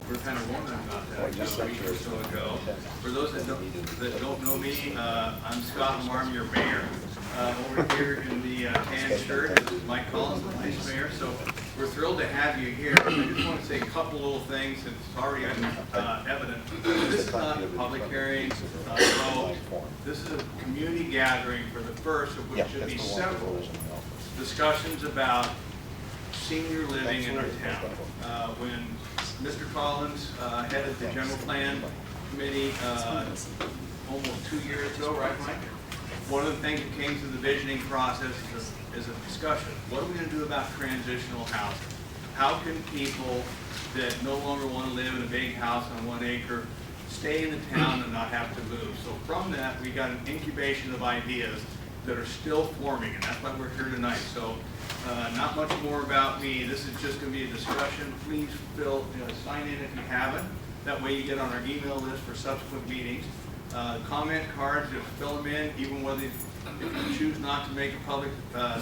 we're kind of wondering about that a week or so ago. For those that don't know me, I'm Scott Lamar, I'm your mayor. Over here in the tan shirt is Mike Collins, the vice mayor. So we're thrilled to have you here. I just want to say a couple little things since it's already evident. This is not a public hearing. This is a community gathering for the first of which should be several discussions about senior living in our town. When Mr. Collins headed the general plan committee almost 2 years ago, right, Mike? One of the things that came through the visioning process is a discussion. What are we going to do about transitional housing? How can people that no longer want to live in a big house on 1 acre stay in the town and not have to move? So from that, we got an incubation of ideas that are still forming, and that's why we're here tonight. So not much more about me. This is just going to be a discussion. Please sign in if you haven't. That way you get on our email list for subsequent meetings. Comment cards, just fill them in, even whether if you choose not to make a public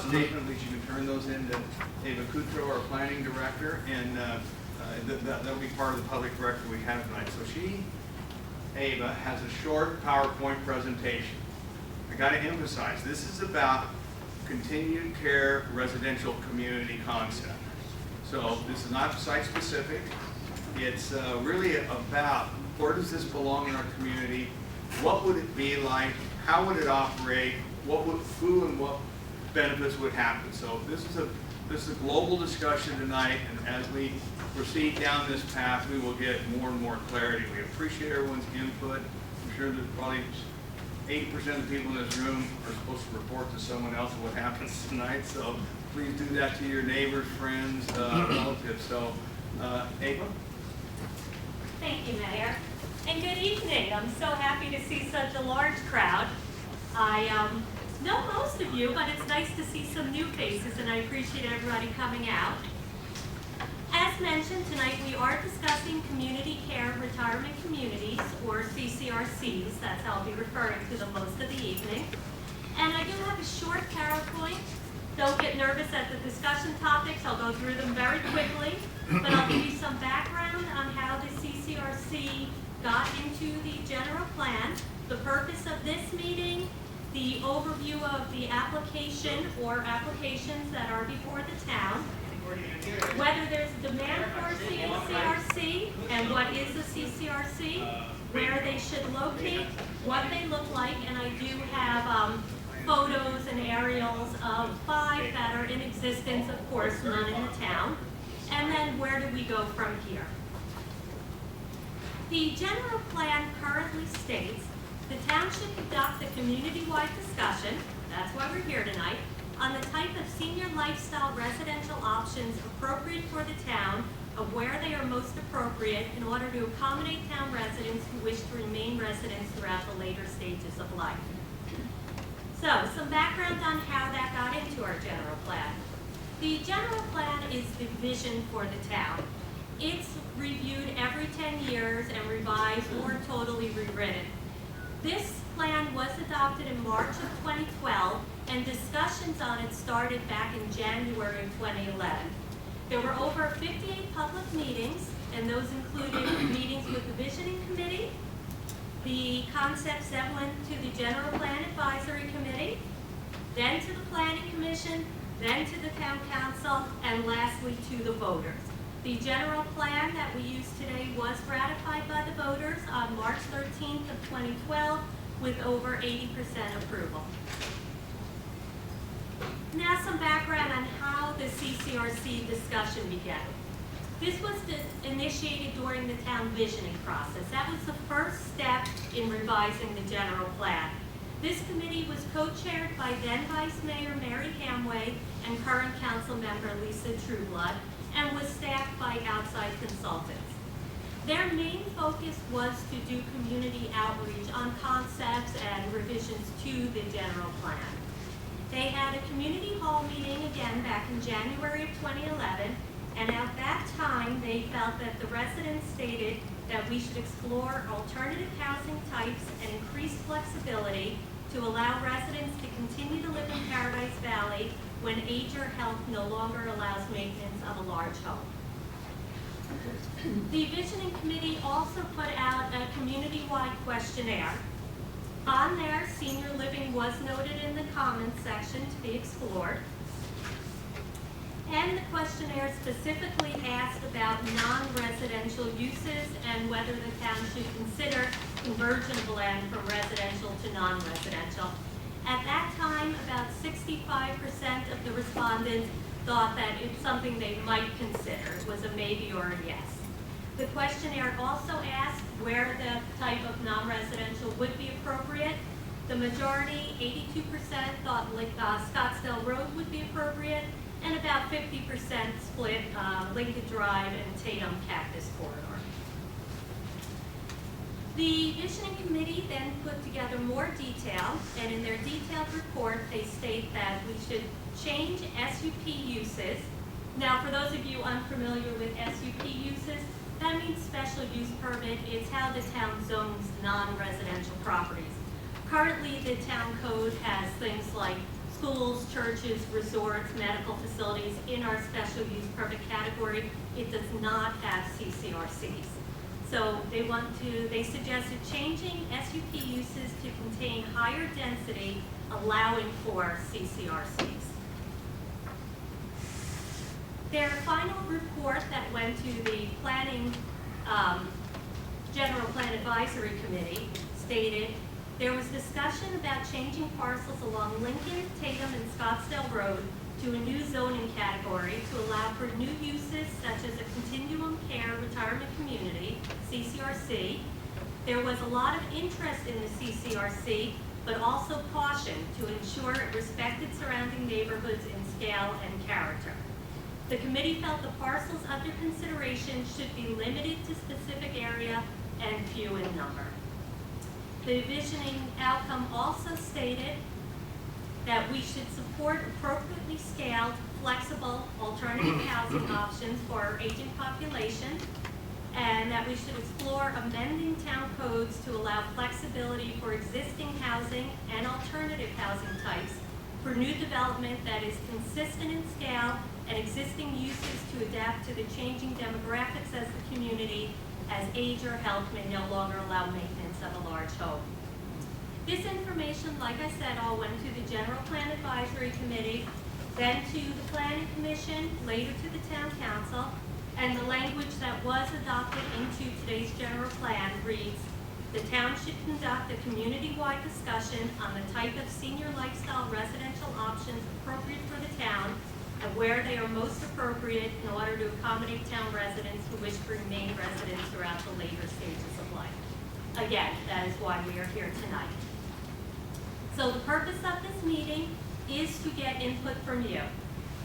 statement, at least you can turn those in to Ava Kutro, our planning director, and that'll be part of the public record we have tonight. So Ava, has a short PowerPoint presentation. I got to emphasize, this is about continued care residential community concept. So this is not site specific. It's really about where does this belong in our community? What would it be like? How would it operate? Who and what benefits would happen? So this is a global discussion tonight, and as we proceed down this path, we will get more and more clarity. We appreciate everyone's input. I'm sure there's probably 80% of the people in this room are supposed to report to someone else what happens tonight. So please do that to your neighbors, friends, relatives. So, Ava? Thank you, Mayor. And good evening. I'm so happy to see such a large crowd. I know most of you, but it's nice to see some new faces, and I appreciate everybody coming out. As mentioned, tonight we are discussing community care retirement communities, or CCRCs. That's how I'll be referring to them most of the evening. And I do have a short PowerPoint. Don't get nervous at the discussion topics. I'll go through them very quickly, but I'll give you some background on how the CCRC got into the general plan, the purpose of this meeting, the overview of the application or applications that are before the town, whether there's a demand for a CCRC and what is a CCRC, where they should locate, what they look like, and I do have photos and aerials of 5 that are in existence, of course, none in the town. And then where do we go from here? The general plan currently states the town should conduct a community-wide discussion, that's why we're here tonight, on the type of senior lifestyle residential options appropriate for the town, of where they are most appropriate in order to accommodate town residents who wish to remain residents throughout the later stages of life. So, some background on how that got into our general plan. The general plan is the vision for the town. It's reviewed every 10 years and revised or totally rewritten. This plan was adopted in March of 2012, and discussions on it started back in January of 2011. There were over 58 public meetings, and those included meetings with the Visioning Committee, the concepts that went to the General Plan Advisory Committee, then to the Planning Commission, then to the Town Council, and lastly to the voters. The general plan that we use today was ratified by the voters on March 13th of 2012 with over 80% approval. Now some background on how the CCRC discussion began. This was initiated during the town visioning process. That was the first step in revising the general plan. This committee was co-chaired by then Vice Mayor Mary Hamway and current council member Lisa Trueblood, and was staffed by outside consultants. Their main focus was to do community outreach on concepts and revisions to the general plan. They had a community hall meeting again back in January of 2011, and at that time they felt that the residents stated that we should explore alternative housing types and increase flexibility to allow residents to continue to live in Paradise Valley when age or health no longer allows maintenance of a large home. The Visioning Committee also put out a community-wide questionnaire. On there, senior living was noted in the comments section to be explored. And the questionnaire specifically asked about non-residential uses and whether the town should consider conversion of land from residential to non-residential. At that time, about 65% of the respondents thought that it's something they might consider. It was a maybe or a yes. The questionnaire also asked where the type of non-residential would be appropriate. The majority, 82%, thought Scottsdale Road would be appropriate, and about 50% split Lincoln Drive and Tatum Cactus Corridor. The Visioning Committee then put together more detail, and in their detailed report, they state that we should change SUP uses. Now, for those of you unfamiliar with SUP uses, that means special use permit. It's how the town zones non-residential properties. Currently, the town code has things like schools, churches, resorts, medical facilities in our special use permit category. It does not have CCRCs. So they suggested changing SUP uses to contain higher density, allowing for CCRCs. Their final report that went to the Planning General Plan Advisory Committee stated there was discussion about changing parcels along Lincoln, Tatum, and Scottsdale Road to a new zoning category to allow for new uses such as a Continuum of Care retirement community, CCRC. There was a lot of interest in the CCRC, but also caution to ensure it respected surrounding neighborhoods in scale and character. The committee felt the parcels under consideration should be limited to specific area and few in number. The visioning outcome also stated that we should support appropriately scaled, flexible, alternative housing options for our aging population, and that we should explore amending town codes to allow flexibility for existing housing and alternative housing types for new development that is consistent in scale and existing uses to adapt to the changing demographics as the community, as age or health may no longer allow maintenance of a large home. This information, like I said, all went to the General Plan Advisory Committee, then to the Planning Commission, later to the Town Council, and the language that was adopted into today's general plan reads, the town should conduct a community-wide discussion on the type of senior lifestyle residential options appropriate for the town and where they are most appropriate in order to accommodate town residents who wish to remain residents throughout the later stages of life. Again, that is why we are here tonight. So the purpose of this meeting is to get input from you.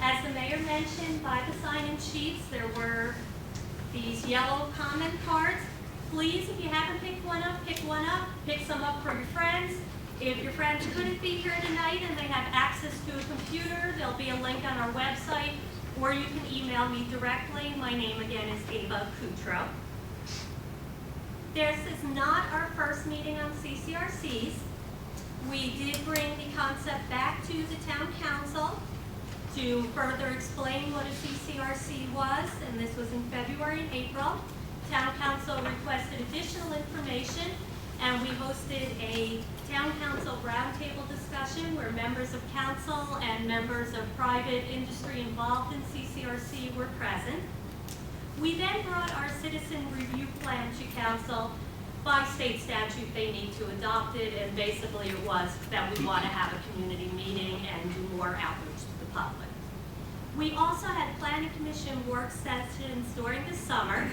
As the mayor mentioned, by the sign-in sheets, there were these yellow comment cards. Please, if you haven't picked one up, pick some up for your friends. If your friends couldn't be here tonight and they have access to a computer, there'll be a link on our website, or you can email me directly. My name again is Ava Kutro. This is not our first meeting on CCRCs. We did bring the concept back to the town council to further explain what a CCRC was, and this was in February and April. Town council requested additional information, and we hosted a town council roundtable discussion where members of council and members of private industry involved in CCRC were present. We then brought our citizen review plan to council. By state statute, they need to adopt it, and basically it was that we want to have a community meeting and do more outreach to the public. We also had planning commission work sessions during the summer.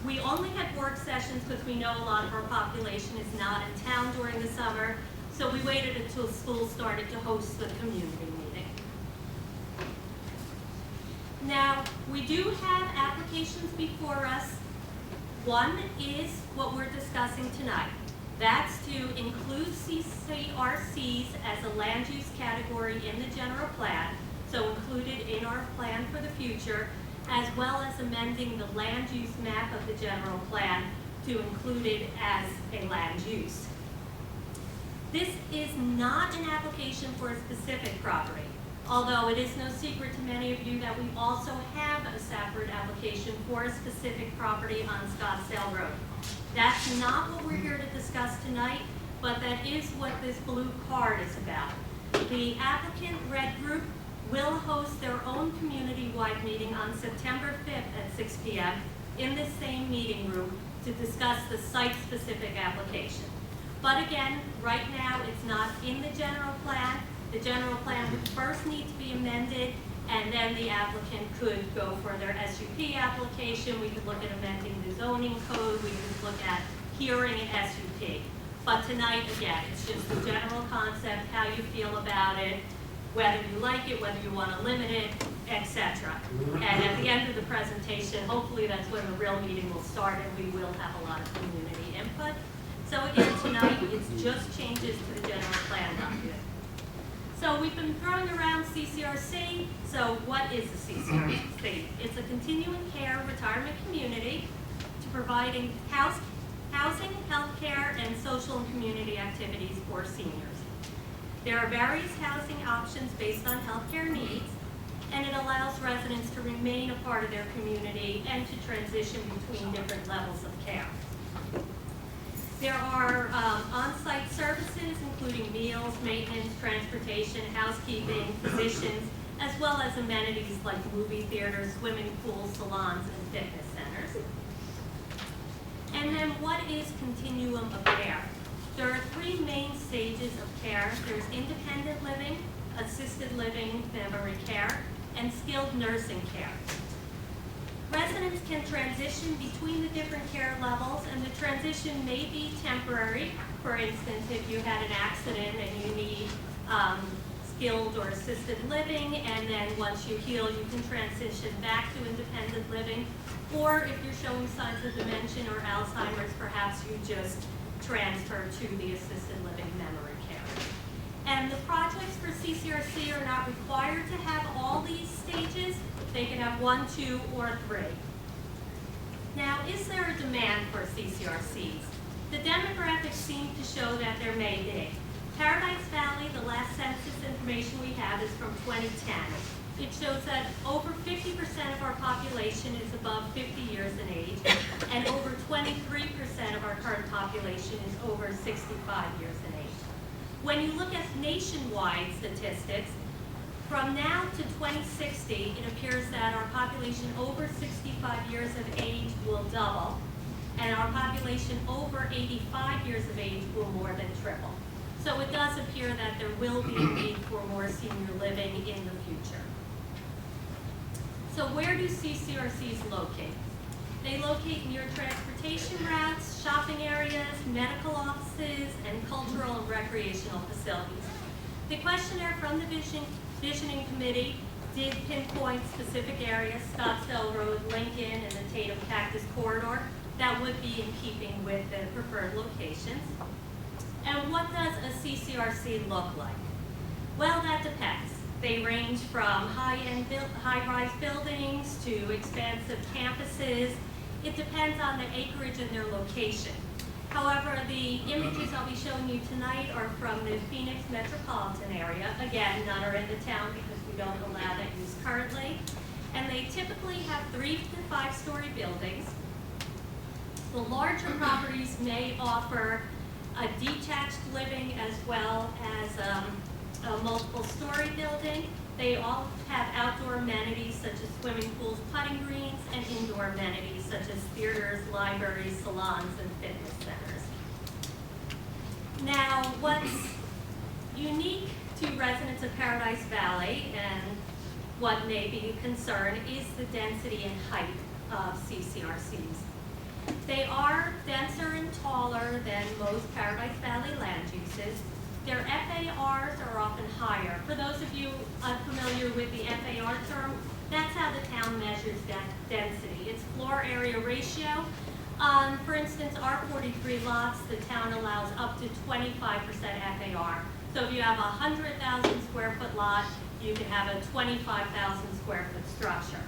We only had work sessions because we know a lot of our population is not in town during the summer, so we waited until school started to host the community meeting. Now, we do have applications before us. One is what we're discussing tonight. That's to include CCRCs as a land use category in the general plan, so included in our plan for the future, as well as amending the land use map of the general plan to include it as a land use. This is not an application for a specific property. Although it is no secret to many of you that we also have a separate application for a specific property on Scottsdale Road. That's not what we're here to discuss tonight, but that is what this blue card is about. The applicant, Red Group, will host their own community-wide meeting on September 5th at 6 p.m. in this same meeting room to discuss the site-specific application. But again, right now, it's not in the general plan. The general plan would first need to be amended, and then the applicant could go for their SUP application. We could look at amending the zoning code. We could look at hearing an SUP. But tonight, again, it's just the general concept, how you feel about it, whether you like it, whether you want to limit it, etc. And at the end of the presentation, hopefully that's when the real meeting will start and we will have a lot of community input. So again, tonight, it's just changes to the general plan document. So we've been throwing around CCRC. So what is a CCRC? It's a Continuum of Care retirement community to providing housing, healthcare, and social and community activities for seniors. There are various housing options based on healthcare needs, and it allows residents to remain a part of their community and to transition between different levels of care. There are on-site services, including meals, maintenance, transportation, housekeeping, physicians, as well as amenities like movie theaters, swimming pools, salons, and fitness centers. And then what is Continuum of Care? There are three main stages of care. There's independent living, assisted living, memory care, and skilled nursing care. Residents can transition between the different care levels, and the transition may be temporary. For instance, if you had an accident and you need skilled or assisted living, and then once you heal, you can transition back to independent living. Or if you're showing signs of dementia or Alzheimer's, perhaps you just transfer to the assisted living memory care. And the projects for CCRC are not required to have all these stages. They can have 1, 2, or 3. Now, is there a demand for CCRCs? The demographics seem to show that there may be. Paradise Valley, the last census information we have is from 2010. It shows that over 50% of our population is above 50 years in age, and over 23% of our current population is over 65 years in age. When you look at nationwide statistics, from now to 2060, it appears that our population over 65 years of age will double, and our population over 85 years of age will more than triple. So it does appear that there will be a need for more senior living in the future. So where do CCRCs locate? They locate near transportation routes, shopping areas, medical offices, and cultural and recreational facilities. The questionnaire from the Visioning Committee did pinpoint specific areas, Scottsdale Road, Lincoln, and the Tatum Cactus Corridor, that would be in keeping with the preferred locations. And what does a CCRC look like? Well, that depends. They range from high-rise buildings to expansive campuses. It depends on the acreage and their location. However, the images I'll be showing you tonight are from the Phoenix metropolitan area. Again, none are in the town because we don't allow that use currently. And they typically have 3 to 5-story buildings. The larger properties may offer a detached living as well as a multiple-story building. They all have outdoor amenities such as swimming pools, putting greens, and indoor amenities such as theaters, libraries, salons, and fitness centers. Now, what's unique to residents of Paradise Valley and what may be a concern is the density and height of CCRCs. They are denser and taller than most Paradise Valley land uses. Their FARs are often higher. For those of you unfamiliar with the FAR term, that's how the town measures density. It's floor area ratio. For instance, our 43 lots, the town allows up to 25% FAR. So if you have a 100,000 square foot lot, you can have a 25,000 square foot structure.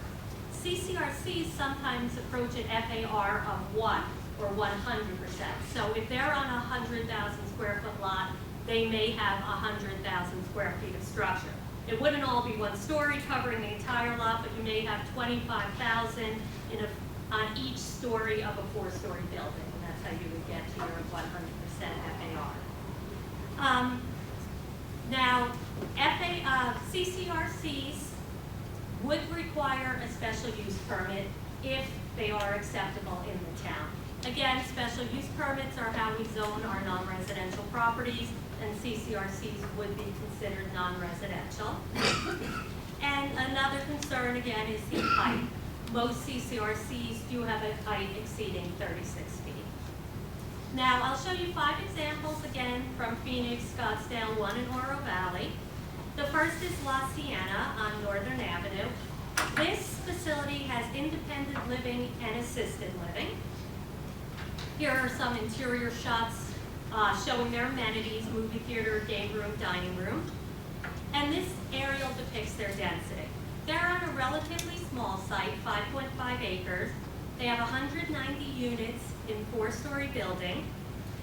CCRCs sometimes approach an FAR of 1 or 100%. So if they're on a 100,000 square foot lot, they may have 100,000 square feet of structure. It wouldn't all be one story covering the entire lot, but you may have 25,000 on each story of a 4-story building, and that's how you would get to your 100% FAR. Now, CCRCs would require a special use permit if they are acceptable in the town. Again, special use permits are how we zone our non-residential properties, and CCRCs would be considered non-residential. And another concern, again, is the height. Most CCRCs do have a height exceeding 36 feet. Now, I'll show you 5 examples, again, from Phoenix, Scottsdale, 1 in Oro Valley. The first is La Sienna on Northern Avenue. This facility has independent living and assisted living. Here are some interior shots showing their amenities: movie theater, game room, dining room. And this aerial depicts their density. They're on a relatively small site, 5.5 acres. They have 190 units in 4-story building.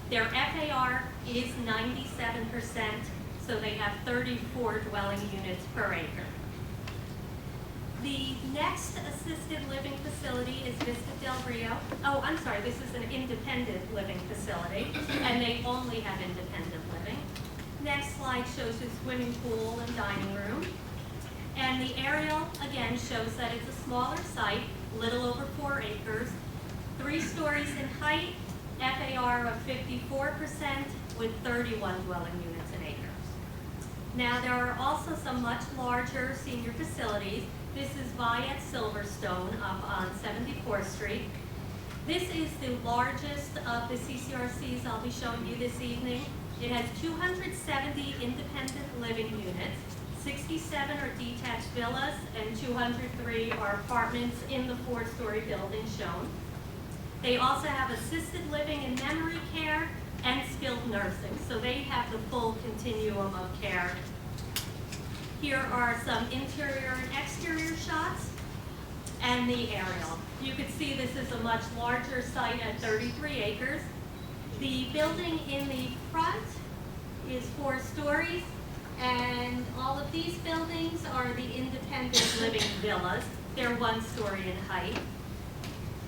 Their FAR is 97%, so they have 34 dwelling units per acre. The next assisted living facility is Vista Del Rio. Oh, I'm sorry, this is an independent living facility, and they only have independent living. Next slide shows the swimming pool and dining room. And the aerial, again, shows that it's a smaller site, little over 4 acres, 3 stories in height, FAR of 54% with 31 dwelling units an acre. Now, there are also some much larger senior facilities. This is Viet Silverstone up on 74th Street. This is the largest of the CCRCs I'll be showing you this evening. It has 270 independent living units, 67 are detached villas, and 203 are apartments in the 4-story building shown. They also have assisted living and memory care and skilled nursing, so they have the full continuum of care. Here are some interior and exterior shots and the aerial. You can see this is a much larger site at 33 acres. The building in the front is 4 stories, and all of these buildings are the independent living villas. They're 1 story in height.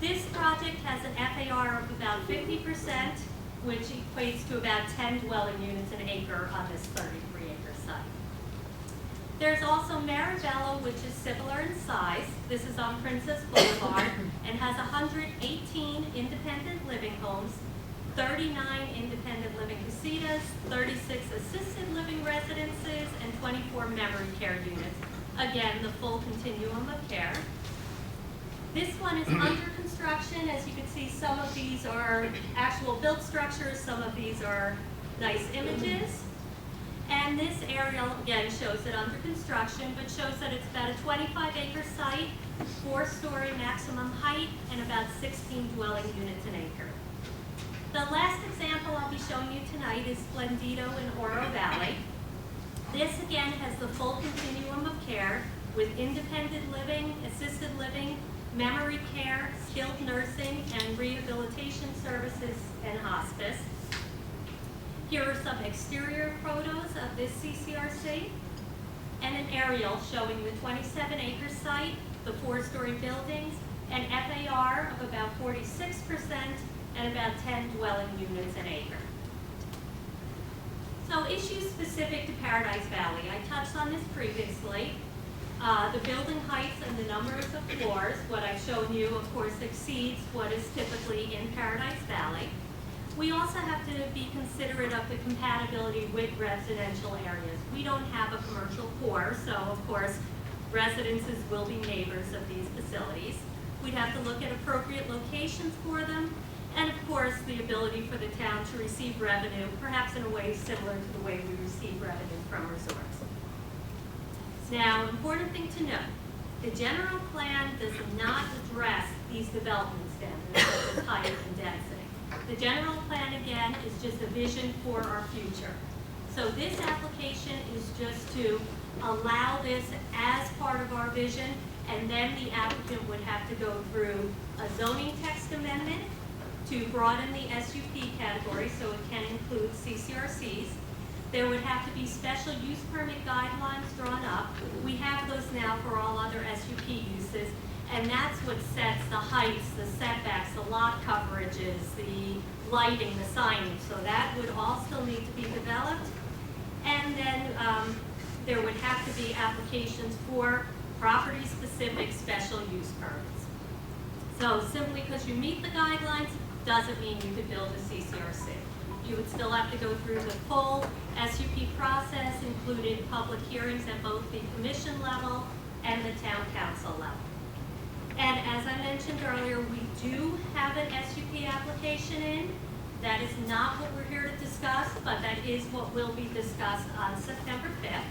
This project has an FAR of about 50%, which equates to about 10 dwelling units an acre on this 33-acre site. There's also Marabello, which is similar in size. This is on Princess Boulevard and has 118 independent living homes, 39 independent living casitas, 36 assisted living residences, and 24 memory care units. Again, the full continuum of care. This one is under construction. As you can see, some of these are actual built structures, some of these are nice images. And this aerial, again, shows it under construction, but shows that it's about a 25-acre site, 4-story maximum height, and about 16 dwelling units an acre. The last example I'll be showing you tonight is Splendido in Oro Valley. This, again, has the full continuum of care with independent living, assisted living, memory care, skilled nursing, and rehabilitation services and hospice. Here are some exterior photos of this CCRC and an aerial showing the 27-acre site, the 4-story buildings, and FAR of about 46% and about 10 dwelling units an acre. So issues specific to Paradise Valley. I touched on this previously. The building heights and the numbers of floors, what I've shown you, of course, exceeds what is typically in Paradise Valley. We also have to be considerate of the compatibility with residential areas. We don't have a commercial core, so of course, residences will be neighbors of these facilities. We'd have to look at appropriate locations for them, and of course, the ability for the town to receive revenue, perhaps in a way similar to the way we receive revenue from resorts. Now, important thing to note, the general plan does not address these development standards such as height and density. The general plan, again, is just a vision for our future. So this application is just to allow this as part of our vision, and then the applicant would have to go through a zoning text amendment to broaden the SUP category so it can include CCRCs. There would have to be special use permit guidelines drawn up. We have those now for all other SUP uses, and that's what sets the heights, the setbacks, the lot coverages, the lighting, the signage. So that would all still need to be developed. And then there would have to be applications for property-specific special use permits. So simply because you meet the guidelines doesn't mean you could build a CCRC. You would still have to go through the full SUP process, including public hearings at both the commission level and the town council level. And as I mentioned earlier, we do have an SUP application in. That is not what we're here to discuss, but that is what will be discussed on September 5th.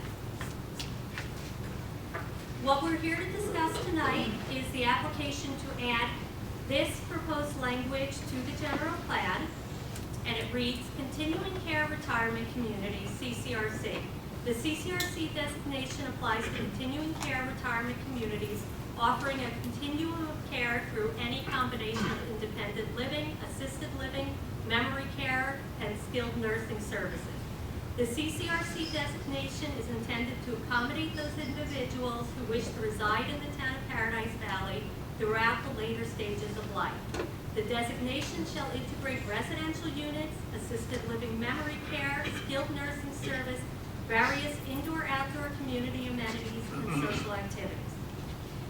What we're here to discuss tonight is the application to add this proposed language to the general plan, and it reads Continuing Care Retirement Community, CCRC. The CCRC designation applies to continuing care retirement communities offering a continuum of care through any combination of independent living, assisted living, memory care, and skilled nursing services. The CCRC designation is intended to accommodate those individuals who wish to reside in the town of Paradise Valley throughout the later stages of life. The designation shall integrate residential units, assisted living memory care, skilled nursing service, various indoor-outdoor community amenities, and social activities.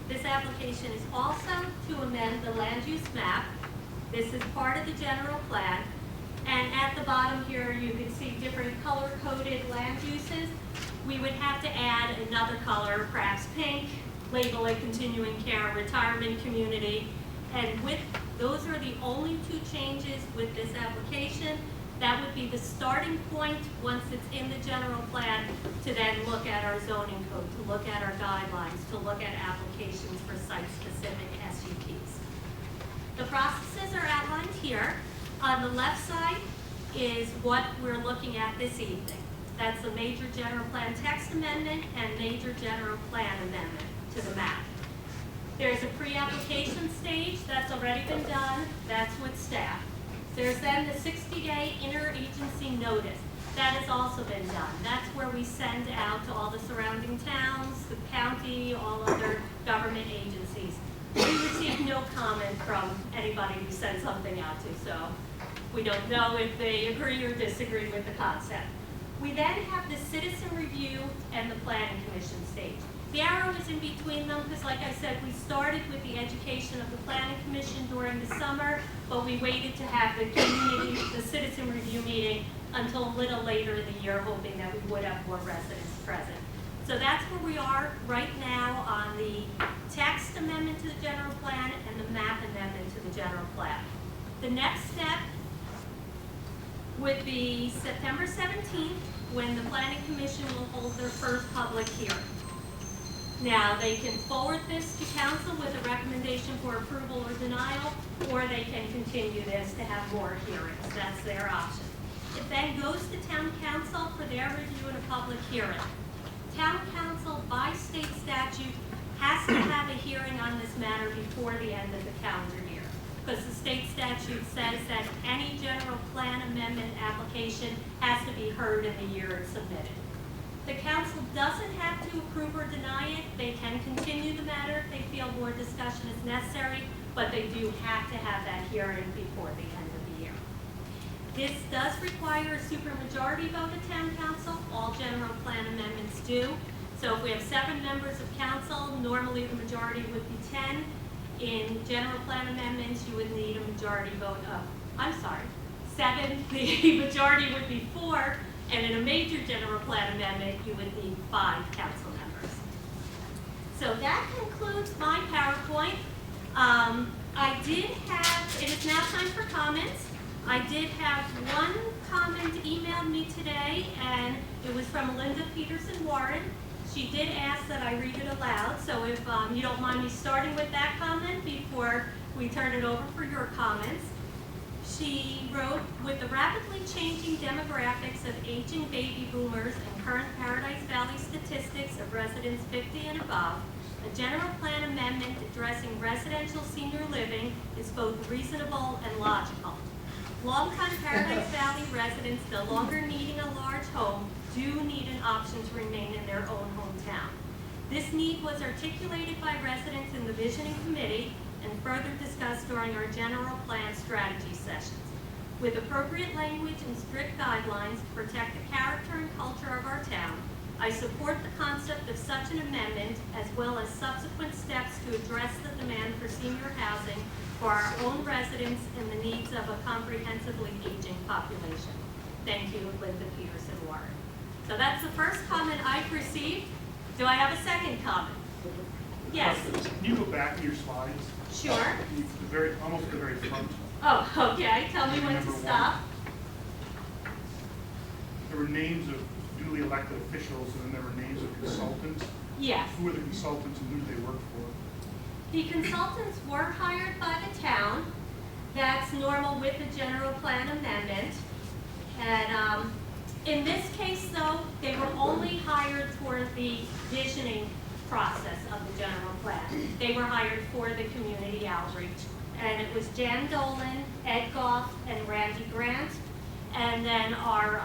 This application is also to amend the land use map. This is part of the general plan. And at the bottom here, you can see different color-coded land uses. We would have to add another color, perhaps pink, label it continuing care retirement community. And those are the only two changes with this application. That would be the starting point once it's in the general plan to then look at our zoning code, to look at our guidelines, to look at applications for site-specific SUPs. The processes are outlined here. On the left side is what we're looking at this evening. That's the major general plan text amendment and major general plan amendment to the map. There's a pre-application stage that's already been done. That's with staff. There's then the 60-day interagency notice. That has also been done. That's where we send out to all the surrounding towns, the county, all other government agencies. We receive no comment from anybody we send something out to, so we don't know if they agree or disagree with the concept. We then have the citizen review and the planning commission stage. The arrow is in between them because, like I said, we started with the education of the planning commission during the summer, but we waited to have the community, the citizen review meeting until a little later in the year, hoping that we would have more residents present. So that's where we are right now on the text amendment to the general plan and the map amendment to the general plan. The next step would be September 17th, when the planning commission will hold their first public hearing. Now, they can forward this to council with a recommendation for approval or denial, or they can continue this to have more hearings. That's their option. It then goes to town council for their review and a public hearing. Town council, by state statute, has to have a hearing on this matter before the end of the calendar year, because the state statute says that any general plan amendment application has to be heard in the year it's submitted. The council doesn't have to approve or deny it. They can continue the matter if they feel more discussion is necessary, but they do have to have that hearing before the end of the year. This does require a supermajority vote at town council. All general plan amendments do. So if we have 7 members of council, normally the majority would be 10. In general plan amendments, you would need a majority vote of, 7. The majority would be 4. And in a major general plan amendment, you would need 5 council members. So that concludes my PowerPoint. It is now time for comments. I did have one comment emailed me today, and it was from Linda Peterson Warren. She did ask that I read it aloud, so if you don't mind me starting with that comment before we turn it over for your comments. She wrote, with the rapidly changing demographics of aging baby boomers and current Paradise Valley statistics of residents 50 and above, a general plan amendment addressing residential senior living is both reasonable and logical. Longtime Paradise Valley residents no longer needing a large home do need an option to remain in their own hometown. This need was articulated by residents in the Visioning Committee and further discussed during our general plan strategy sessions. With appropriate language and strict guidelines to protect the character and culture of our town, I support the concept of such an amendment as well as subsequent steps to address the demand for senior housing for our own residents and the needs of a comprehensively aging population. Thank you, Linda Peterson Warren. So that's the first comment I've received. Do I have a second comment? Yes. Can you go back to your slides? Sure. Almost the very front. Oh, okay. Tell me when to stop. There were names of duly elected officials, and then there were names of consultants. Yes. Who were the consultants and who did they work for? The consultants were hired by the town. That's normal with the general plan amendment. And in this case, though, they were only hired for the visioning process of the general plan. They were hired for the community outreach. And it was Jan Dolan, Ed Goff, and Randy Grant. And then our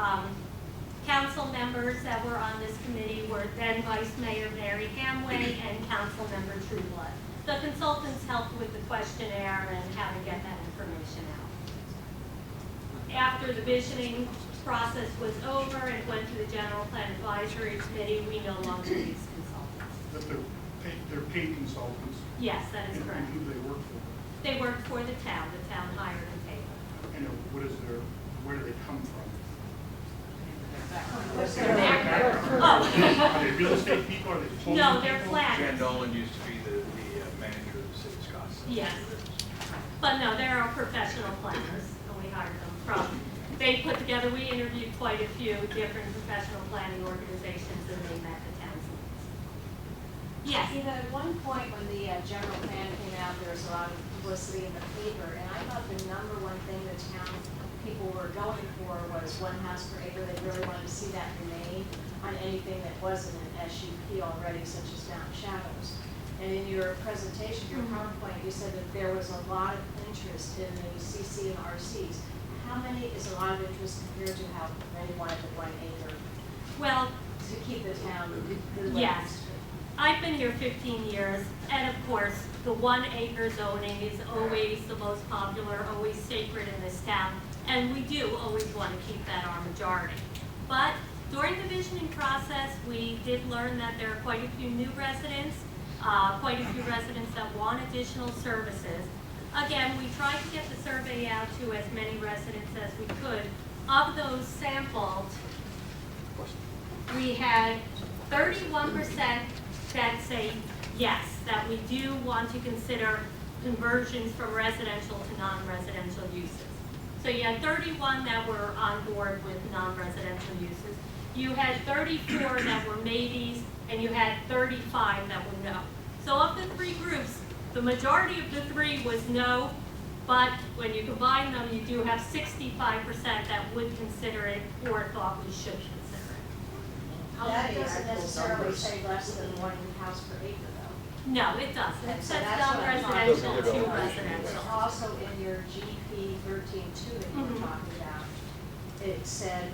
council members that were on this committee were then Vice Mayor Mary Hamway and Council Member Trueblood. The consultants helped with the questionnaire and how to get that information out. After the visioning process was over and went to the General Plan Advisory Committee, we no longer use consultants. That they're paid consultants. Yes, that is correct. And who do they work for? They worked for the town hired and paid them. And where do they come from? Oh. Are they real estate people? Are they planning No, they're people? planners. Jan Dolan used to be the manager of the city of Scottsdale. Yes. But no, they're our professional planners, and we hired them from, they put together, we interviewed quite a few different professional planning organizations, and they met the town's needs. Yes. You know, at one point when the general plan came out, there was a lot of publicity in the paper, and I thought the number one thing the town people were going for was 1 house per acre. They really wanted to see that remain on anything that wasn't an SUP already, such as Down Shadows. And in your presentation, your PowerPoint, you said that there was a lot of interest in the CC and RCs. How many is a lot of interest compared to how many wanted the 1 acre Well, to keep the town? yes. I've been here 15 years, and of course, the 1 acre zoning is always the most popular, always sacred in this town, and we do always want to keep that our majority. But during the visioning process, we did learn that there are quite a few new residents, quite a few residents that want additional services. Again, we tried to get the survey out to as many residents as we could. Of those sampled, we had 31% that say yes, that we do want to consider conversions from residential to non-residential uses. So you had 31 that were on board with non-residential uses. You had 34 that were maybes, and you had 35 that were no. So of the 3 groups, the majority of the 3 was no, but when you combine them, you do have 65% that would consider it or thought we should consider it. That doesn't necessarily say less than 1 house per acre, though. No, it doesn't. It So says that's what I'm non-residential talking to about. residential. Also in your GP 13.2 that you were talking about, it said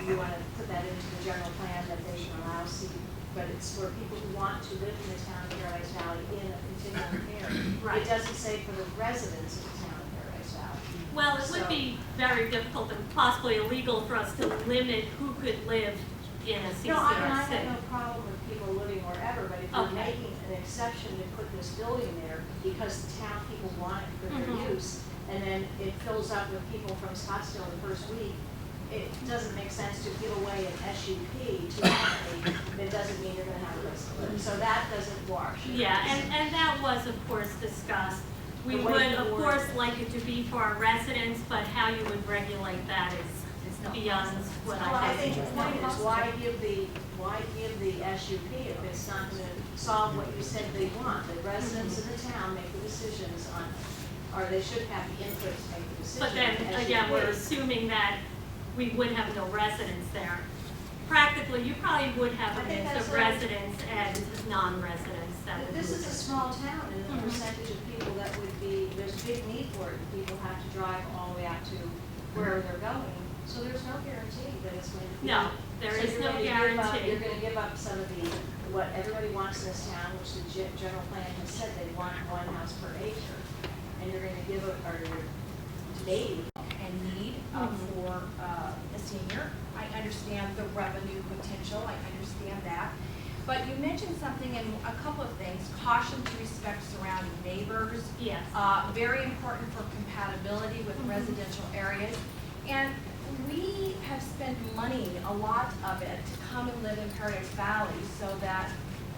you want to put that into the general plan that they should allow but it's for people who want to live in the town of Paradise Valley in a continuum of care. Right. It doesn't say for the residents of the town of Paradise Valley. Well, it would be very difficult and possibly illegal for us to limit who could live in a No, I CCRC. have no problem with people living wherever, but if you're Okay. making an exception to put this building there because the town people want it for their use, and then it fills up with people from Scottsdale the first week, it doesn't make sense to give away an SUP to somebody that doesn't mean you're gonna have a place to live. So that doesn't wash. Yeah, and that was, of course, discussed. We The would, way of forward. course, like it to be for our residents, but how you would regulate that is beyond what Well, I I think think. the point is, why give the SUP if it's not gonna solve what you said they want? The residents of the town make the decisions on, or they should have the input to make the decision. But then, on again, we're SUP. assuming that we would have no residents there. Practically, you probably would have I a think mix that's of right. residents and non-residents that But would this move is a in. small town, and the percentage of people that would be, there's a big need for it, and people have to drive all the way out to where they're going, so there's no guarantee that it's going to be. No, there So is you're no gonna give up- guarantee. You're gonna give up some of the, what everybody wants in this town, which the general plan has said they want 1 house per acre. And you're gonna give up, or you're maybe, and need for the senior. I understand the revenue potential, I understand that. But you mentioned something in a couple of things, caution to respect surrounding neighbors. Yes. Very important for compatibility with residential areas. And we have spent money, a lot of it, to come and live in Paradise Valley so that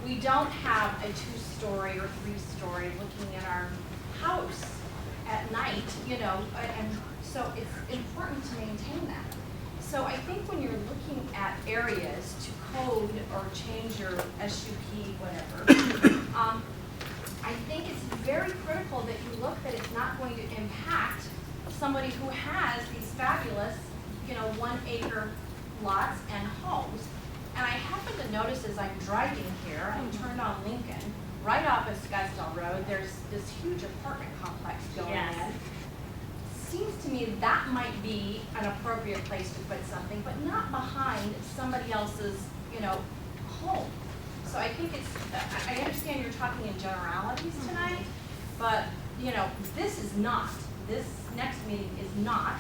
we don't have a 2-story or 3-story looking at our house at night, you know, and so it's important to maintain that. So I think when you're looking at areas to code or change your SUP, whatever, I think it's very critical that you look that it's not going to impact somebody who has these fabulous, you know, 1-acre lots and homes. And I happen to notice as I'm driving here, I turned on Lincoln, right off of Scottsdale Road, there's this huge apartment complex going Yes. in. Seems to me that might be an appropriate place to put something, but not behind somebody else's, you know, home. So I think it's, I understand you're talking in generalities tonight, but, you know, this is not, this next meeting is not.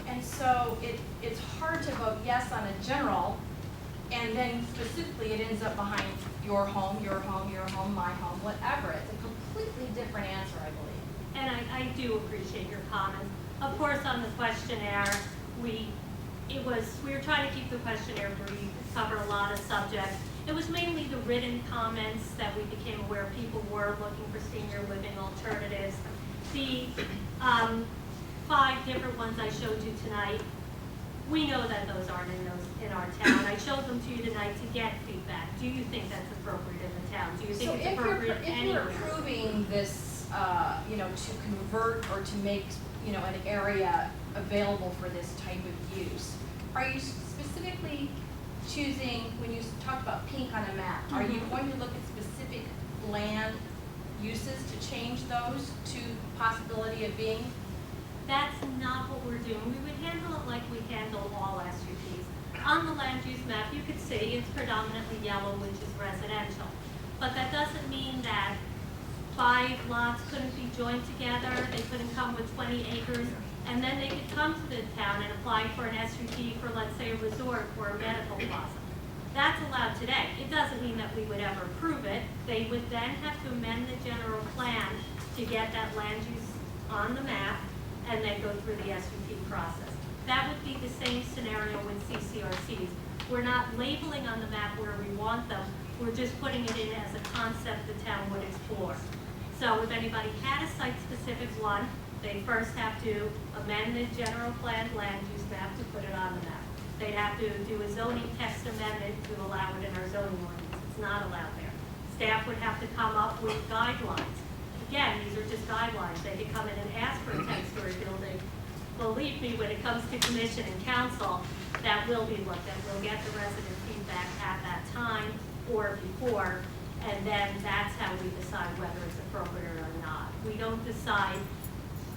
And so it's hard to vote yes on a general, and then specifically it ends up behind your home, your home, your home, my home, whatever. It's a completely different answer, I believe. And I do appreciate your comments. Of course, on the questionnaire, we were trying to keep the questionnaire brief, cover a lot of subjects. It was mainly the written comments that we became aware people were looking for senior living alternatives. The 5 different ones I showed you tonight, we know that those aren't in our town. I showed them to you tonight to get feedback. Do you think that's appropriate in the town? Do you think So it's appropriate if you're anywhere? approving this, you know, to convert or to make, you know, an area available for this type of use, are you specifically choosing, when you talk about pink on a map, are you going to look at specific land uses to change those to possibility of being? That's not what we're doing. We would handle it like we handle all SUPs. On the land use map, you could see it's predominantly yellow, which is residential. But that doesn't mean that 5 lots couldn't be joined together, they couldn't come with 20 acres, and then they could come to the town and apply for an SUP for, let's say, a resort or a medical plaza. That's allowed today. It doesn't mean that we would ever approve it. They would then have to amend the general plan to get that land use on the map and then go through the SUP process. That would be the same scenario with Ccrcs. We're not labeling on the map where we want them. We're just putting it in as a concept the town would explore. So if anybody had a site-specific one, they first have to amend the general plan land use map to put it on the map. They'd have to do a zoning text amendment to allow it in our zoning ordinance. It's not allowed there. Staff would have to come up with guidelines. Again, these are just guidelines. They could come in and ask for a 10-story building. Believe me, when it comes to commission and council, that will be looked at. We'll get the resident feedback at that time or before, and then that's how we decide whether it's appropriate or not. We don't decide,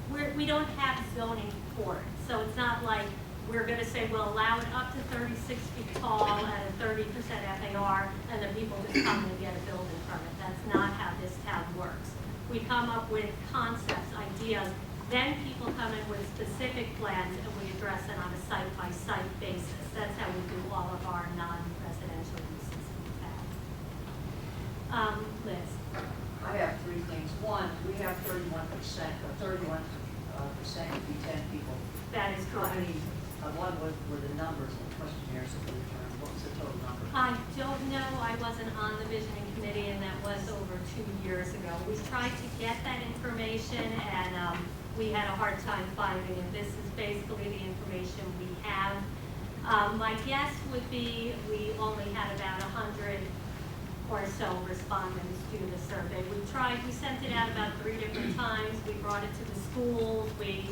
we don't have zoning for it. So it's not like we're gonna say we'll allow it up to 36 feet tall at a 30% FAR, and then people just come and get a building permit. That's not how this town works. We come up with concepts, ideas, then people come in with specific plans and we address it on a site-by-site basis. That's how we do all of our non-residential uses in town. Liz? I have 3 things. One, we have 31%, or 31% would be 10 people. That is How correct. many, what were the numbers of questionnaires that we returned? What was the total number? I don't know, I wasn't on the visioning committee and that was over 2 years ago. We tried to get that information and we had a hard time finding it. This is basically the information we have. My guess would be we only had about 100 or so respondents to the survey. We sent it out about 3 different times. We brought it to the schools. We,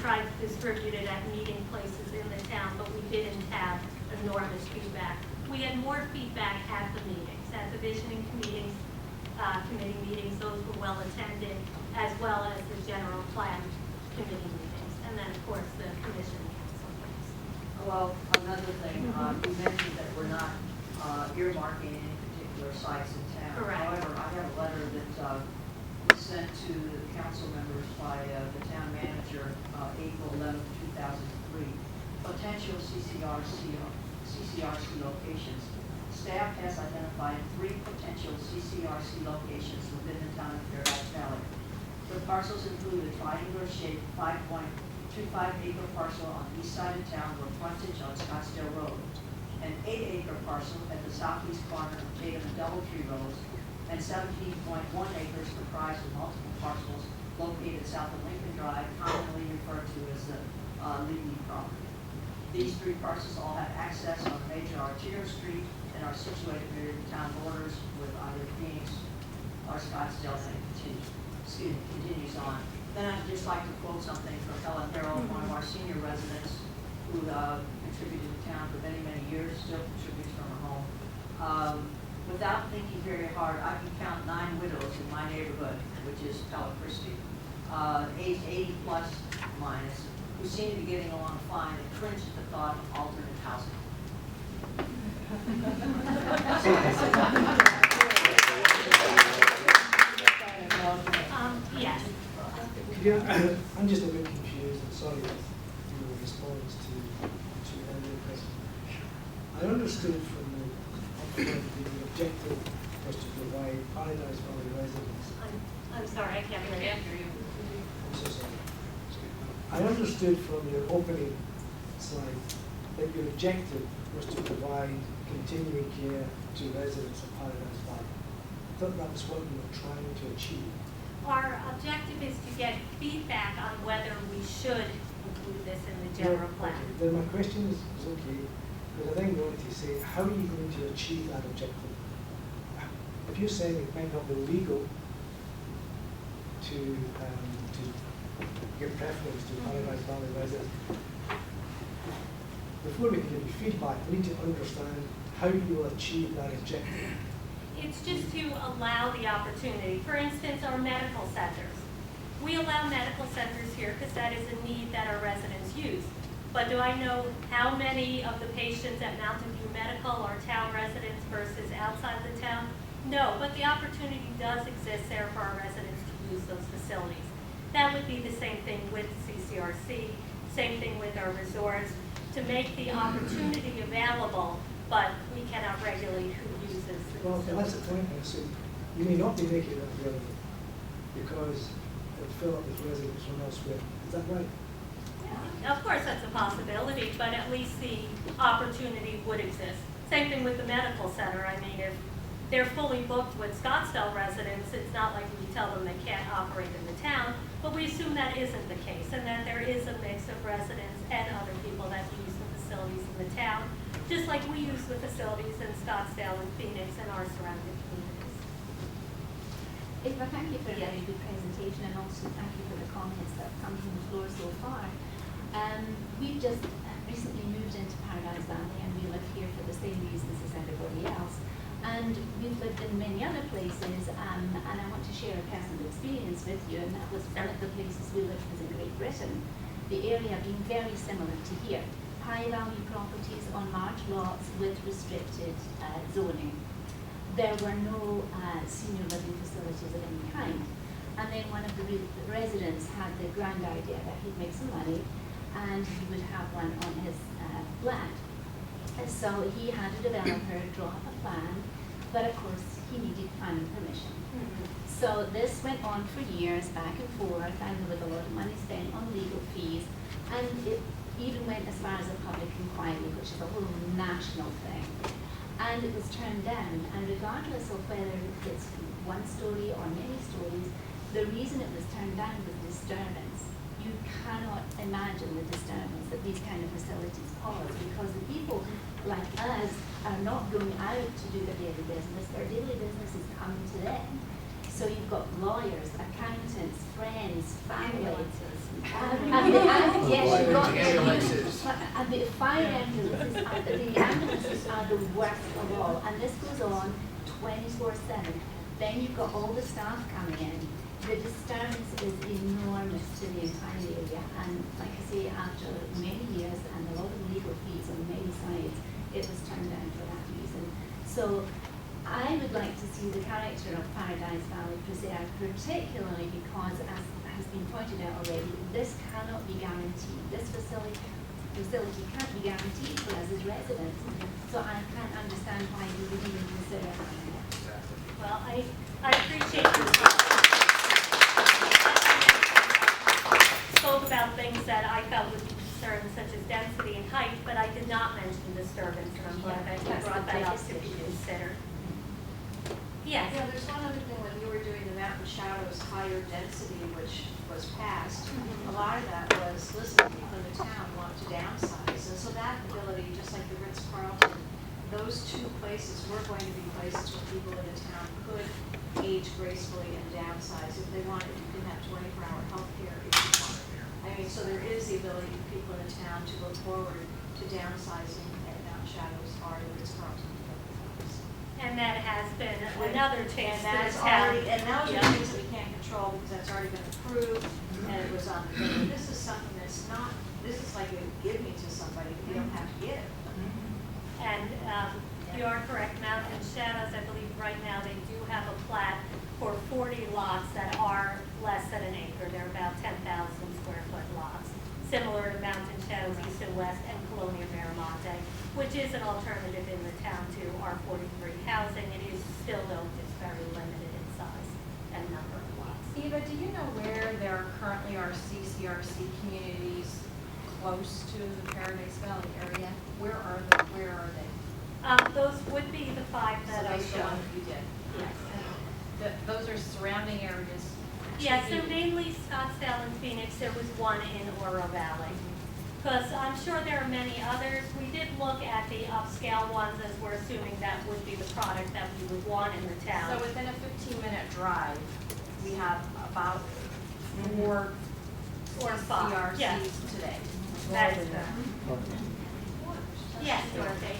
tried to distribute it at meeting places in the town, but we didn't have enormous feedback. We had more feedback at the meetings, at the visioning committees, committee meetings. Those were well attended, as well as the general plan committee meetings. And then, of course, the commission Well, another thing, you mentioned that we're not earmarking any particular sites in town. Correct. However, I have a letter that was sent to the council members by the town manager, April 11, 2003. Potential CCRC locations. Staff has identified 3 potential CCRC locations within the town of Paradise Valley. The parcels include a triangular-shaped 5.25-acre parcel on the east side of town with frontage on Scottsdale Road, an 8-acre parcel at the southeast corner of Tatum and Doubletree Roads, and 17.1 acres comprised of multiple parcels located south of Lincoln Drive, commonly referred to as the Lee property. These 3 parcels all have access on a major arterial street and are situated near the town borders with either Phoenix or Scottsdale, and continues on. Then I'd just like to quote something from Helen Harrell, one of our senior residents who contributed to town for many, many years, still contributes from her home. Without thinking very hard, I can count 9 widows in my neighborhood, which is Ccrc, aged 80 plus minus, who seem to be getting along fine and cringe at the thought of alternate housing. Yes. I'm just a bit confused, and sorry if your response to earlier questions. I understood from the objective was to provide Paradise Valley residents. I'm sorry, I can't hear you. I'm so sorry. I understood from your opening slide that your objective was to provide continuing care to residents of Paradise Valley. I thought that was what you were trying to achieve. Our objective is to get feedback on whether we should include this in the general plan. Okay. Then my question is okay, because I then wanted to say, how are you going to achieve that objective? If you're saying it might not be legal to give preference to Paradise Valley residents, before we can give you feedback, we need to understand how you will achieve that objective. It's just to allow the opportunity. For instance, our medical centers. We allow medical centers here because that is a need that our residents use. But do I know how many of the patients at Mountain View Medical are town residents versus outside the town? No, but the opportunity does exist there for our residents to use those facilities. That would be the same thing with Ccrc, same thing with our resorts, to make the opportunity available, but we cannot regulate who uses the Well, facility. that's the point. So you may not be making it available because it would fill up with residents from elsewhere. Is that right? Yeah, of course, that's a possibility, but at least the opportunity would exist. Same thing with the medical center. I mean, if they're fully booked with Scottsdale residents, it's not like we tell them they can't operate in the town, but we assume that isn't the case and that there is a mix of residents and other people that use the facilities in the town, just like we use the facilities in Scottsdale and Phoenix and our surrounding communities. Eva, thank you for a very good presentation, and also thank you for the comments that have come from the floor so far. We've just recently moved into Paradise Valley, and we live here for the same reasons as everybody else. And we've lived in many other places, and I want to share a personal experience with you, and that was one of the places we lived was in Great Britain, the area being very similar to here. High value properties on large lots with restricted zoning. There were no senior living facilities of any kind. And then one of the residents had the grand idea that he'd make some money and he would have one on his flat. And so he had a developer draw up a plan, but of course he needed planning permission. So this went on for years, back and forth, and with a lot of money spent on legal fees, and it even went as far as a public inquiry, which is a whole national thing. And it was turned down, and regardless of whether it's one story or many stories, the reason it was turned down was disturbance. You cannot imagine the disturbance that these kind of facilities cause, because the people like us are not going out to do their daily business. Their daily business is coming to them. So you've got lawyers, accountants, friends, family. And the fire ambulances are the worst of all. And this goes on 24/7. Then you've got all the staff coming in. The disturbance is enormous to the entire area. And like I say, after many years and a lot of legal fees and it was turned down for that reason. So I would like to see the character of Paradise Valley preserved, particularly because, as has been pointed out already, this cannot be guaranteed. This facility can't be guaranteed for us as residents. So I can't understand why we would even consider having it. Well, I appreciate your comment. Spoke about things that I felt would be concerns, such as density and height, but I did not mention disturbance, and I'm glad that you That's brought the that up biggest to be issue. considered. Yes. Yeah, there's one other thing, when you were doing the Mountain Shadows higher density, which was passed, a lot of that was, listen, people in the town want to downsize, and so that ability, just like the Ritz-Carlton, those two places were going to be places where people in the town could age gracefully and downsize. If they wanted, you can have 24-hour health care if you want. I mean, so there is the ability for people in the town to look forward to downsizing at Mountain Shadows or the Ritz-Carlton. And that has been another change And to the that's town. already, and those Yeah. are things that we can't control because that's already been approved and it was on the thing. This is something that's not, this is like a give me to somebody that you don't have to give. And you are correct, Mountain Shadows, I believe right now they do have a plat for 40 lots that are less than an acre. They're about 10,000 square foot lots, similar to Mountain Shadows East and West and Colonia Miramonte, which is an alternative in the town to R43 housing. It is still, though, just very limited in size and number of lots. Eva, do you know where there currently are Ccrc communities close to the Paradise Valley area? Where are they? Those would be the 5 that I So those are the showed. ones you did? Yes. Those are surrounding areas. Yes, so mainly Scottsdale and Phoenix. There was one in Oro Valley. Because I'm sure there are many others. We did look at the upscale ones as we're assuming that would be the product that we would want in the town. So within a 15-minute drive, we have about 4 Or 5, CRCs yes. today. That is correct. Yes, Dorothy.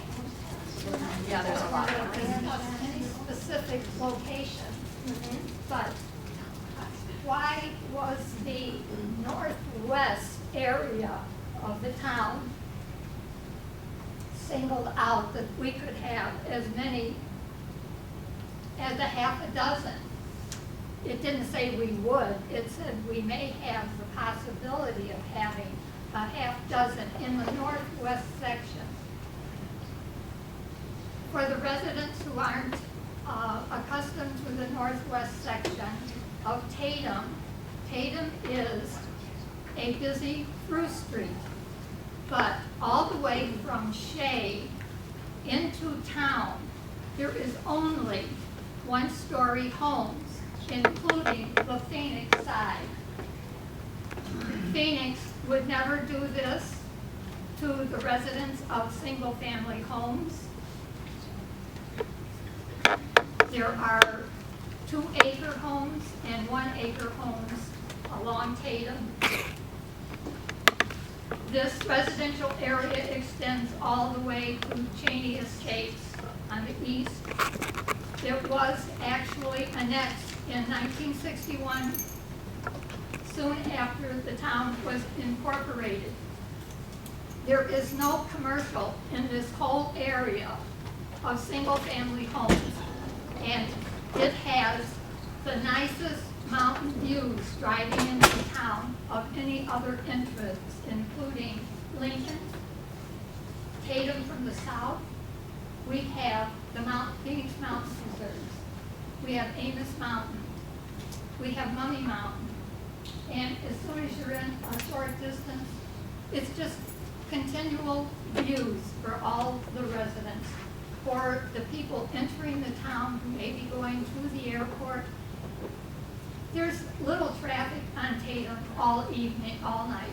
Yeah, there's a lot. Any specific location, but why was the northwest area of the town singled out that we could have as many as a half a dozen? It didn't say we would, it said we may have the possibility of having a half dozen in the northwest section. For the residents who aren't accustomed to the northwest section of Tatum, Tatum is a busy through street, but all the way from Shea into town, there is only one-story homes, including the Phoenix side. Phoenix would never do this to the residents of single-family homes. There are 2-acre homes and 1-acre homes along Tatum. This residential area extends all the way to Cheney Estates on the east. It was actually annexed in 1961, soon after the town was incorporated. There is no commercial in this whole area of single-family homes, and it has the nicest mountain views driving into town of any other interest, including Lincoln, Tatum from the south. We have the Phoenix Mountain Preserves. We have Amos Mountain. We have Mummy Mountain. And as soon as you're in a short distance, it's just continual views for all the residents. For the people entering the town who may be going through the airport, there's little traffic on Tatum all evening, all night.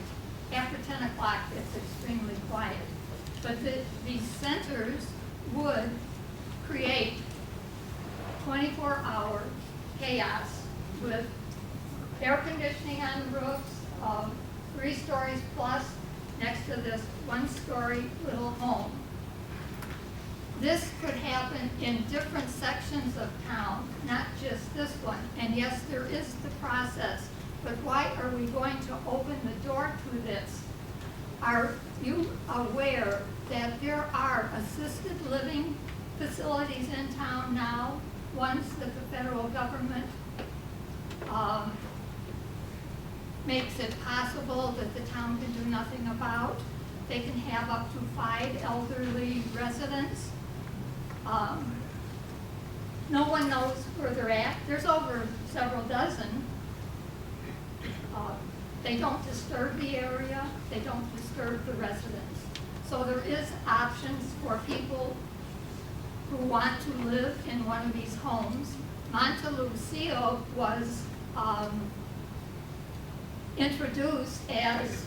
After 10 o'clock, it's extremely quiet. But these centers would create 24-hour chaos with air conditioning on the roofs of 3 stories plus next to this 1-story little home. This could happen in different sections of town, not just this one. And yes, there is the process, but why are we going to open the door to this? Our you aware that there are assisted living facilities in town now, ones that the federal government makes it possible that the town can do nothing about? They can have up to 5 elderly residents. No one knows where they're at. There's over several dozen. They don't disturb the area. They don't disturb the residents. So there is options for people who want to live in one of these homes. Monte Lucio was introduced as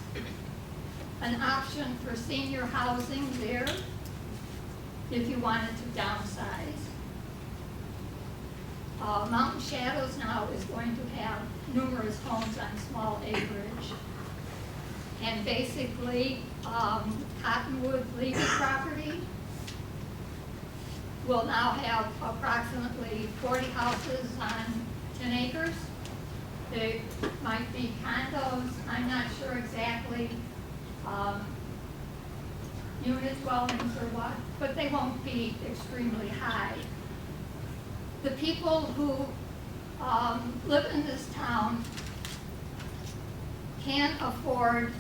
an option for senior housing there if you wanted to downsize. Mountain Shadows now is going to have numerous homes on small acreage. And basically, Cottonwood Levy property will now have approximately 40 houses on 10 acres. They might be condos, I'm not sure exactly, unit dwellings or what, but they won't be extremely high. The people who live in this town can afford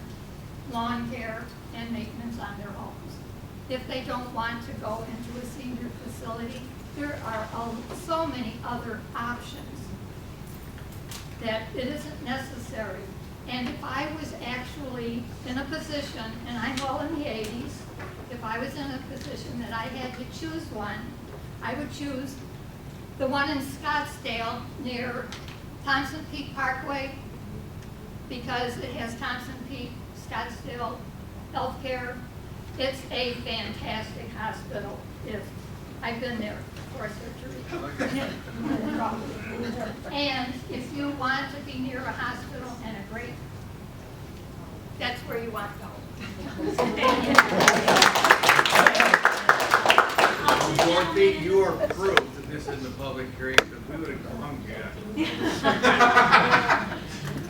lawn care and maintenance on their homes. If they don't want to go into a senior facility, there are so many other options that it isn't necessary. And if I was actually in a position, and I'm well in the 80s, if I was in a position that I had to choose one, I would choose the one in Scottsdale near Thompson Peak Parkway, because it has Thompson Peak, Scottsdale Healthcare. It's a fantastic hospital. I've been there for surgery. And if you want to be near a hospital and a great, that's where you want to go. Dorothy, you are proof that this isn't a public hearing, because we would have come to you.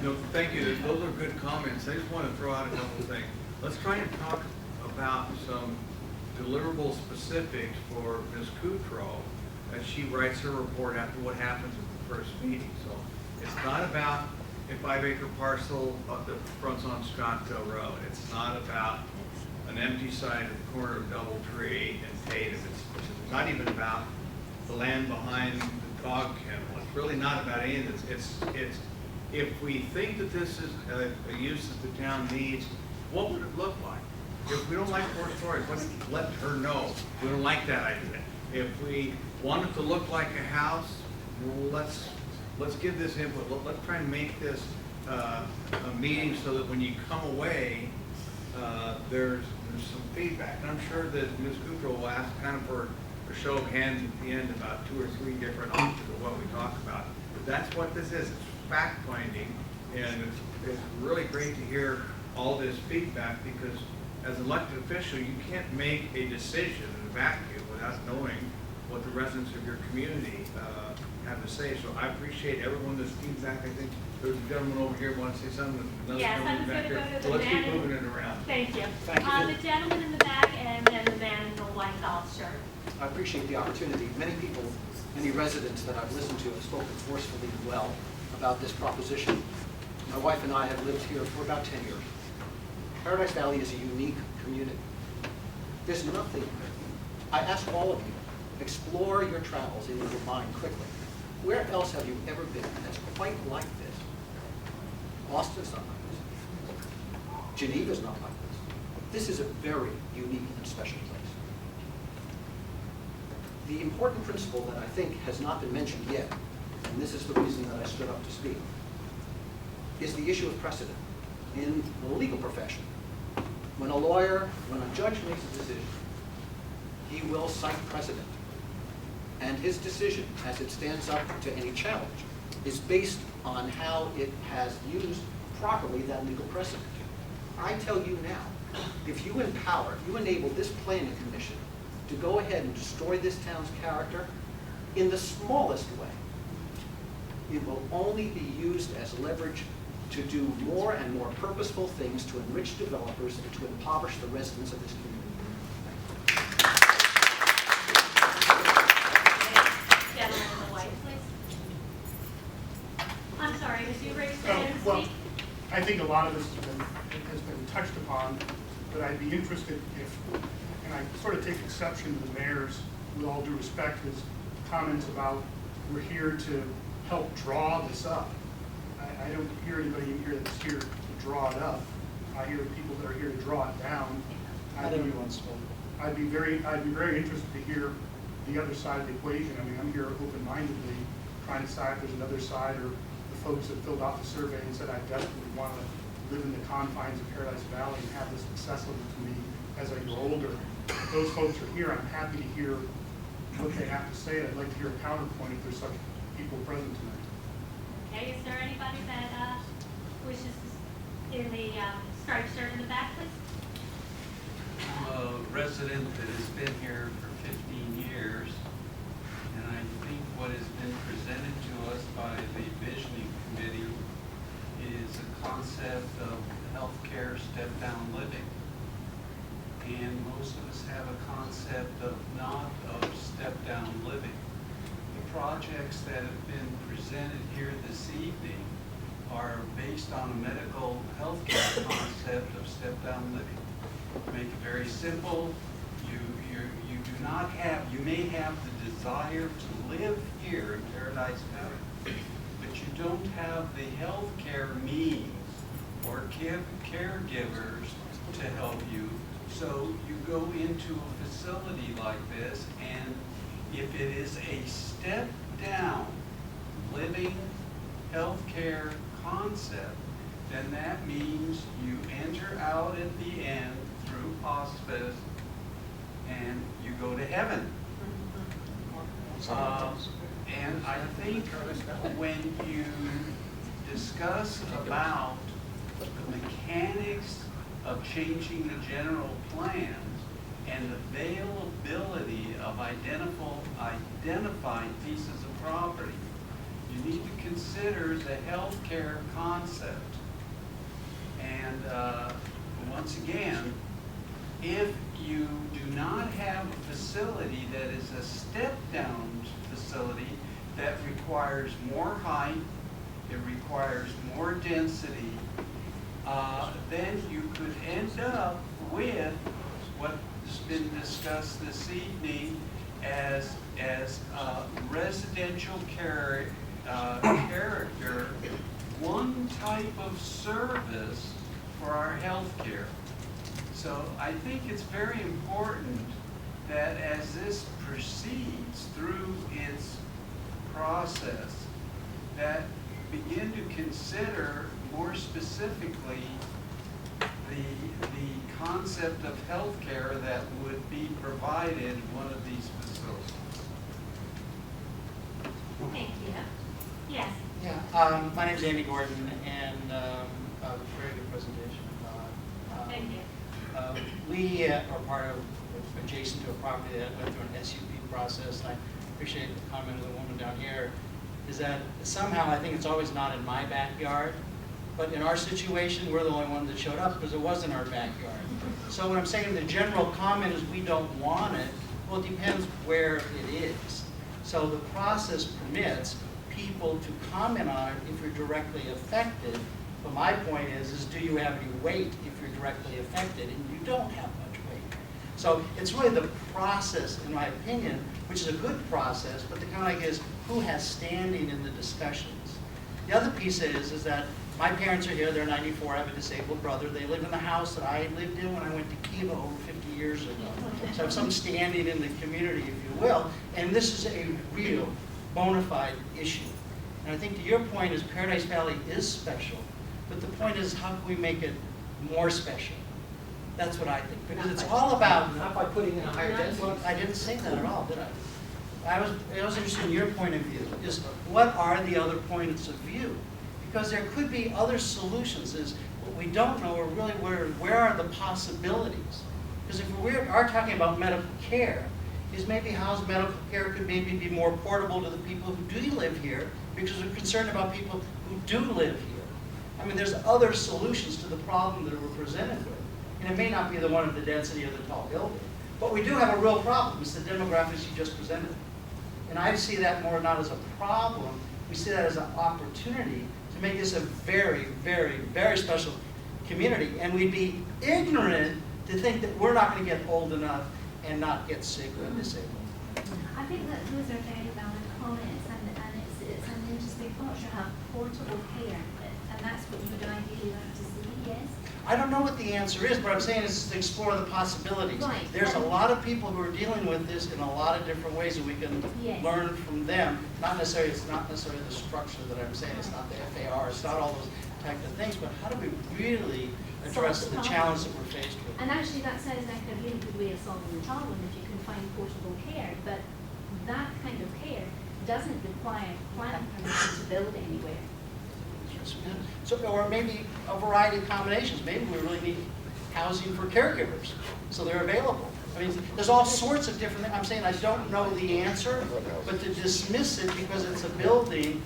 No, thank you. Those are good comments. I just want to throw out a couple of things. Let's try and talk about some deliverable specifics for Ms. Ccrc as she writes her report after what happens at the first meeting. So it's not about a 5-acre parcel that fronts on Scottsdale Road. It's not about an empty site at the corner of Doubletree and Tatum. It's not even about the land behind the dog kennel. It's really not about any of this. It's if we think that this is a use that the town needs, what would it look like? If we don't like 4 stories, let's let her know we don't like that idea. If we want it to look like a house, well, let's give this input. Let's try and make this a meeting so that when you come away, there's some feedback. And I'm sure that Ms. Ccrc will ask kind of for a show of hands at the end about 2 or 3 different options of what we talk about. But that's what this is. It's fact finding, and it's really great to hear all this feedback, because as an elected official, you can't make a decision in a vacuum without knowing what the residents of your community have to say. So I appreciate everyone that's feedback. I think there's a gentleman over here who wants to say something. Yes, I was back going to go here. to So the let's keep man. moving it around. Thank you. Thank you. The gentleman in the back, and then the man in the white golf shirt. I appreciate the opportunity. Many people, many residents that I've listened to have spoken forcefully and well about this proposition. My wife and I have lived here for about 10 years. Paradise Valley is a unique community. There's nothing, I ask all of you, explore your travels in your mind quickly. Where else have you ever been that's quite like this? Austin's not like this. Geneva's not like this. This is a very unique and special place. The important principle that I think has not been mentioned yet, and this is the reason that I stood up to speak, is the issue of precedent in the legal profession. When a judge makes a decision, he will cite precedent. And his decision, as it stands up to any challenge, is based on how it has used properly that legal precedent. I tell you now, if you enable this planning commission to go ahead and destroy this town's character in the smallest way, it will only be used as leverage to do more and more purposeful things to enrich developers and to impoverish the residents of this community. Gentleman in the white, please. I'm sorry, as you raised your hand to Well, speak? I think a lot of this has been touched upon, but I'd be interested if, and I sort of take exception to the mayor's, with all due respect, his comments about we're here to help draw this up. I don't hear anybody in here that's here to draw it up. I hear people that are here to draw it down. I'd be very interested to hear the other side of the equation. I mean, I'm here open-mindedly trying to decide if there's another side, or the folks that filled out the survey and said I desperately want to live in the confines of Paradise Valley and have this accessible to me as I grow older. If those folks are here, I'm happy to hear what they have to say. I'd like to hear a counterpoint if there's such people present tonight. Okay, is there anybody that wishes to, in the striped shirt in the back, please? I'm a resident that has been here for 15 years, and I think what has been presented to us by the visioning committee is a concept of healthcare step-down living. And most of us have a concept of not of step-down living. The projects that have been presented here this evening are based on a medical healthcare concept of step-down living. To make it very simple, you do not have, you may have the desire to live here in Paradise Valley, but you don't have the healthcare means or caregivers to help you. So you go into a facility like this, and if it is a step-down living healthcare concept, then that means you enter out at the end through hospice and you go to heaven. And I think when you discuss about the mechanics of changing the general plans and the availability of identifying pieces of property, you need to consider the healthcare concept. And once again, if you do not have a facility that is a step-down facility that requires more height, it requires more density, then you could end up with what has been discussed this evening as residential character, one type of service for our health care. So I think it's very important that as this proceeds through its process, that begin to consider more specifically the concept of health care that would be provided in one of these facilities. Thank you. Yes. Yeah, my name is Andy Gordon, and very good presentation. Thank you. We are part of, adjacent to a property that went through an SUP process. And I appreciate the comment of the woman down here, is that somehow I think it's always not in my backyard, but in our situation, we're the only one that showed up because it was in our backyard. So what I'm saying, the general comment is we don't want it. Well, it depends where it is. So the process permits people to comment on it if you're directly affected. But my point is do you have any weight if you're directly affected? And you don't have much weight. So it's really the process, in my opinion, which is a good process, but the kind of is who has standing in the discussions. The other piece is that my parents are here, they're 94, I have a disabled brother. They live in the house that I lived in when I went to Kiva over 50 years ago. So I have some standing in the community, if you will, and this is a real bona fide issue. And I think to your point is Paradise Valley is special, but the point is how can we make it more special? That's what I think, because it's all about... Not by putting in a higher density. I didn't say that at all, did I? I was interested in your point of view, is what are the other points of view? Because there could be other solutions. Is what we don't know, or really where are the possibilities? Because if we are talking about medical care, is maybe how medical care could maybe be more portable to the people who do live here, because we're concerned about people who do live here. I mean, there's other solutions to the problem that we're presented with. And it may not be the one of the density of the tall building. But we do have a real problem. It's the demographics you just presented. And I see that more not as a problem. We see that as an opportunity to make this a very, very, very special community. And we'd be ignorant to think that we're not going to get old enough and not get sick or disabled. I think that those are very valid comments, and it's an interesting thought to have portable care, and that's what you would ideally like to see, yes? I don't know what the answer is, but I'm saying is to explore the possibilities. Right. There's a lot of people who are dealing with this in a lot of different ways, and we can Yes. learn from them. It's not necessarily the structure that I'm saying, it's not the FAR, it's not all those type of things, but how do we really address the challenge that we're faced with? And actually that sounds like a really good way of solving the problem if you can find portable care, but that kind of care doesn't require planning permission to build anywhere. So, or maybe a variety of combinations. Maybe we really need housing for caregivers, so they're available. I mean, there's all sorts of different things. I'm saying I don't know the answer, but to dismiss it because it's a building,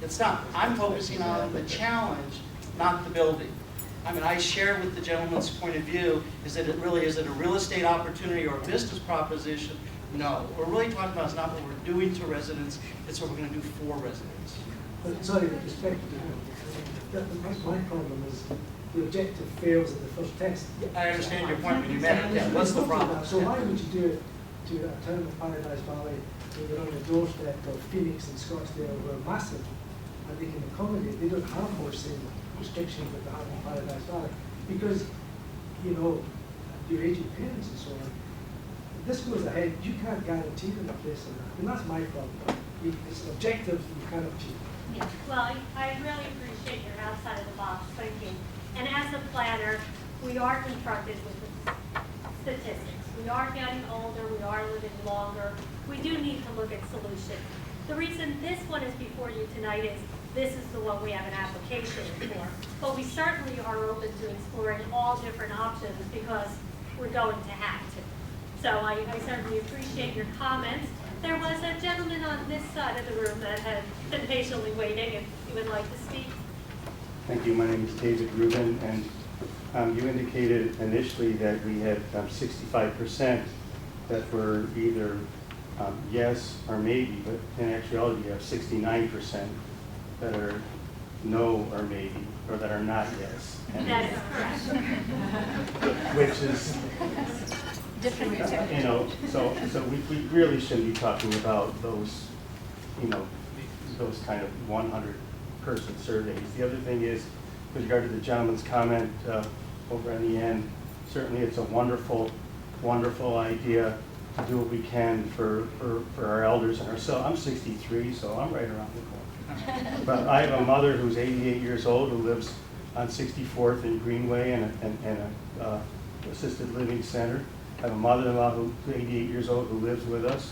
it's not. I'm focusing on the challenge, not the building. I mean, I share with the gentleman's point of view, is it a real estate opportunity or a business proposition? No. What we're really talking about is not what we're doing to residents, it's what we're going to do for residents. But sorry, with respect to my problem is the objective fails at the first test. I understand your point when you meant it. Yeah, what's the problem? So why would you do it to a town of Paradise Valley when they're on the doorstep of Phoenix and Scottsdale who are massive and they can accommodate? They don't have more same restrictions that they have in Paradise Valley because, you know, your aging parents and so on. If this goes ahead, you can't guarantee them a place in that. And that's my problem. It's an objective you can't achieve. Yeah, well, I really appreciate your outside of the box thinking. And as a planner, we are confronted with the statistics. We are getting older, we are living longer. We do need to look at solutions. The reason this one is before you tonight is this is the one we have an application for. But we certainly are open to exploring all different options because we're going to have to. So I certainly appreciate your comments. There was a gentleman on this side of the room that had been patiently waiting, if you would like to speak. Thank you. My name is David Rubin, and you indicated initially that we had 65% that were either yes or maybe, but in actuality you have 69% that are no or maybe, or that are not yes. And That is correct. which is, Different. you know, so we really shouldn't be talking about those, you know, those kind of 100-person surveys. The other thing is, with regard to the gentleman's comment over on the end, certainly it's a wonderful, wonderful idea to do what we can for our elders and ourselves. I'm 63, so I'm right around the corner. But I have a mother who's 88 years old who lives on 64th and Greenway in a assisted living center. I have a mother-in-law who's 88 years old who lives with us.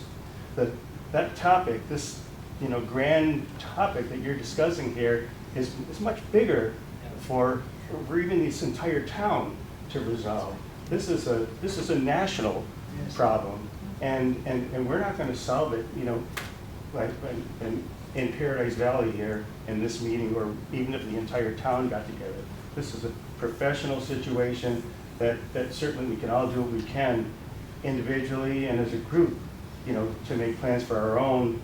That topic, this grand topic that you're discussing here is much bigger for even this entire town to resolve. This is a national problem, and we're not going to solve it, like in Paradise Valley here in this meeting, or even if the entire town got together. This is a professional situation that certainly we can all do what we can individually and as a group, to make plans for our own,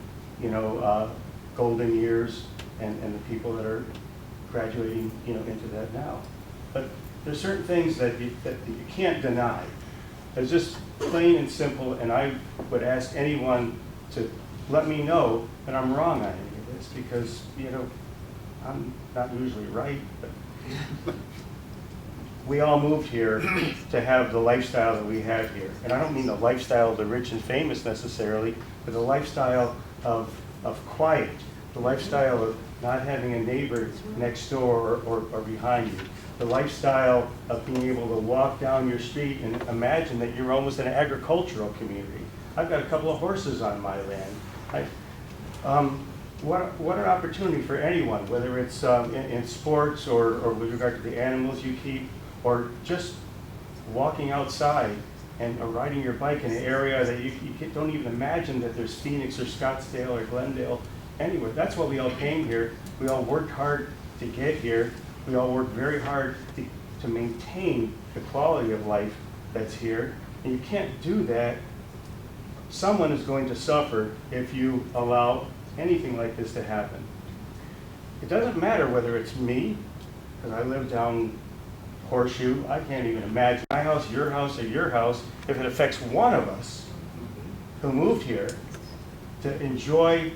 golden years and the people that are graduating, into that now. But there's certain things that you can't deny. It's just plain and simple, and I would ask anyone to let me know that I'm wrong on any of this, because, I'm not usually right, but we all moved here to have the lifestyle that we have here. And I don't mean the lifestyle of the rich and famous necessarily, but the lifestyle of quiet, the lifestyle of not having a neighbor next door or behind you, the lifestyle of being able to walk down your street and imagine that you're almost in an agricultural community. I've got a couple of horses on my land. What an opportunity for anyone, whether it's in sports or with regard to the animals you keep, or just walking outside and riding your bike in an area that you don't even imagine that there's Phoenix or Scottsdale or Glendale anywhere. That's why we all came here. We all worked hard to get here. We all work very hard to maintain the quality of life that's here, and you can't do that. Someone is going to suffer if you allow anything like this to happen. It doesn't matter whether it's me, because I live down Horseshoe. I can't even imagine my house, or your house, if it affects one of us who moved here to enjoy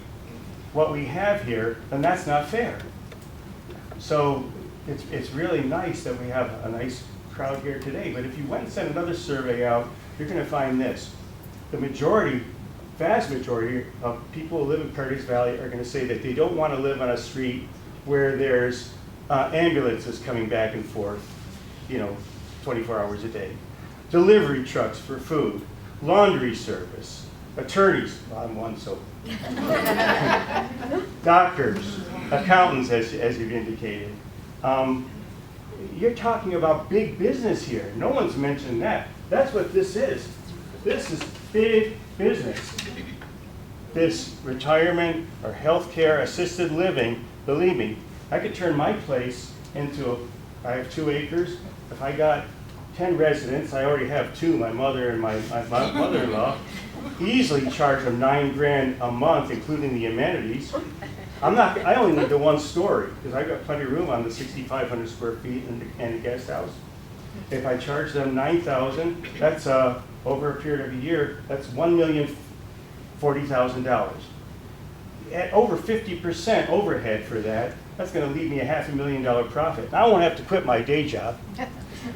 what we have here, then that's not fair. So it's really nice that we have a nice crowd here today, but if you went and sent another survey out, you're going to find this. The majority, vast majority of people who live in Paradise Valley are going to say that they don't want to live on a street where there's ambulances coming back and forth, 24 hours a day. Delivery trucks for food, laundry service, attorneys, well, I'm one, so. Doctors, accountants, as you've indicated. You're talking about big business here. No one's mentioned that. That's what this is. This is big business. This retirement or healthcare assisted living, believe me, I could turn my place into I have 2 acres. If I got 10 residents, I already have 2, my mother and my mother-in-law, easily charge them $9 grand a month, including the amenities. I only need the 1 story, because I've got plenty of room on the 6,500 square feet and a guest house. If I charge them $9,000, that's over a period of a year, that's $1,040,000. At over 50% overhead for that, that's going to leave me a $500,000 profit. I won't have to quit my day job.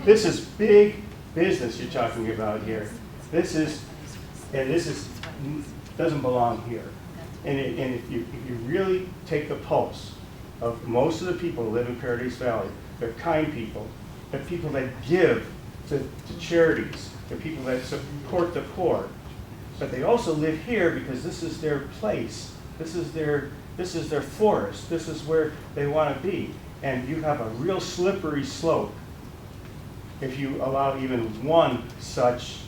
This is big business you're talking about here. This doesn't belong here. And if you really take the pulse of most of the people who live in Paradise Valley, they're kind people. They're people that give to charities. They're people that support the poor. But they also live here because this is their place. This is their forest. This is where they want to be. And you have a real slippery slope if you allow even one such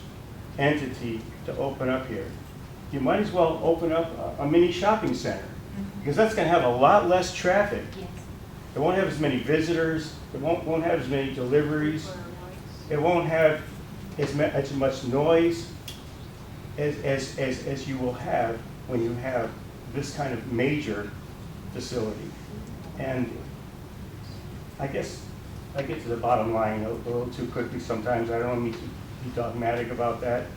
entity to open up here. You might as well open up a mini shopping center, because that's going to have a lot less traffic. Yes. It won't have as many visitors. It won't have as many deliveries. It won't have as much noise as you will have when you have this kind of major facility. And I guess I get to the bottom line a little too quickly sometimes. I don't mean to be dogmatic about that.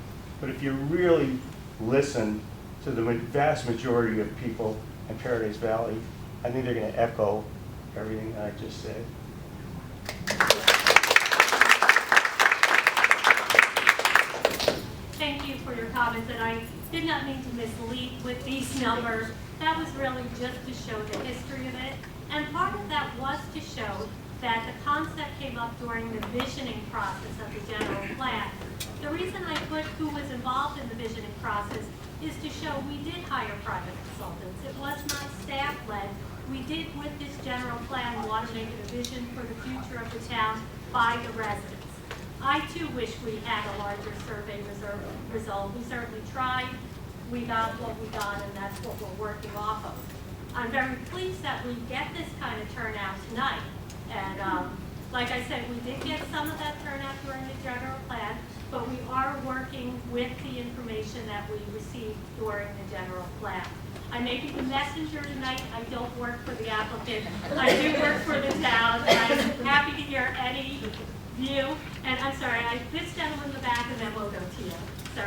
But if you really listen to the vast majority of people in Paradise Valley, I think they're going to echo everything that I just said. Thank you for your comments, and I did not mean to mislead with these numbers. That was really just to show the history of it, and part of that was to show that the concept came up during the visioning process of the general plan. The reason I put who was involved in the visioning process is to show we did hire private consultants. It was not staff-led. We did, with this general plan, want to make it a vision for the future of the town by the residents. I too wish we had a larger survey result. We certainly tried. We got what we got, and that's what we're working off of. I'm very pleased that we get this kind of turnout tonight. And like I said, we did get some of that turnout during the general plan, but we are working with the information that we received during the general plan. I may be the messenger tonight. I don't work for the applicant. I do work for the town. I'm happy to hear any view. And I'm sorry, this gentleman in the back, and then we'll go to you, sir.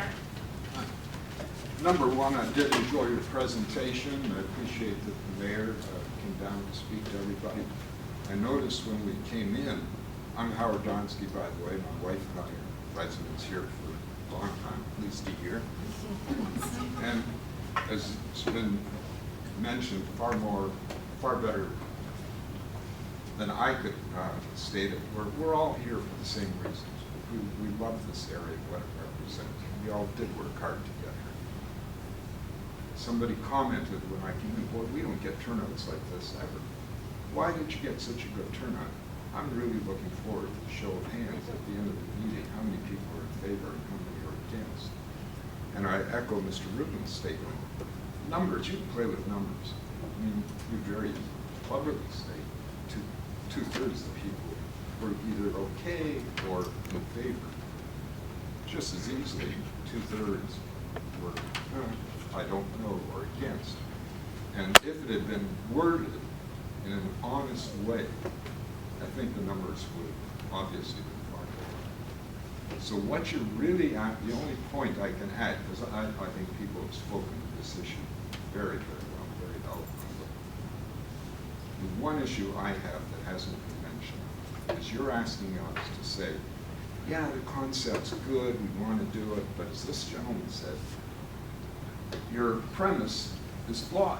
Number one, I did enjoy your presentation. I appreciate that the mayor came down to speak to everybody. I noticed when we came in, I'm Howard Donsky, by the way. My wife and I are residents here for a long time, at least a year. And as it's been mentioned, far better than I could state it. We're all here for the same reasons. We love this area, what it represents. We all did work hard together. Somebody commented when I came in, boy, we don't get turnouts like this ever. Why did you get such a good turnout? I'm really looking forward to the show of hands at the end of the meeting, how many people are in favor and how many are against. And I echo Mr. Rubin's statement. Numbers, you play with numbers. I mean, you very cleverly state 2/3 of the people were either okay or in favor. Just as easily, 2/3 were, I don't know, or against. And if it had been worded in an honest way, I think the numbers would obviously be far lower. So what you're really at, the only point I can add, because I think people have spoken to this issue very, very well, very eloquently. The one issue I have that hasn't been mentioned is you're asking us to say, yeah, the concept's good, we want to do it, but as this gentleman said, your premise is flawed.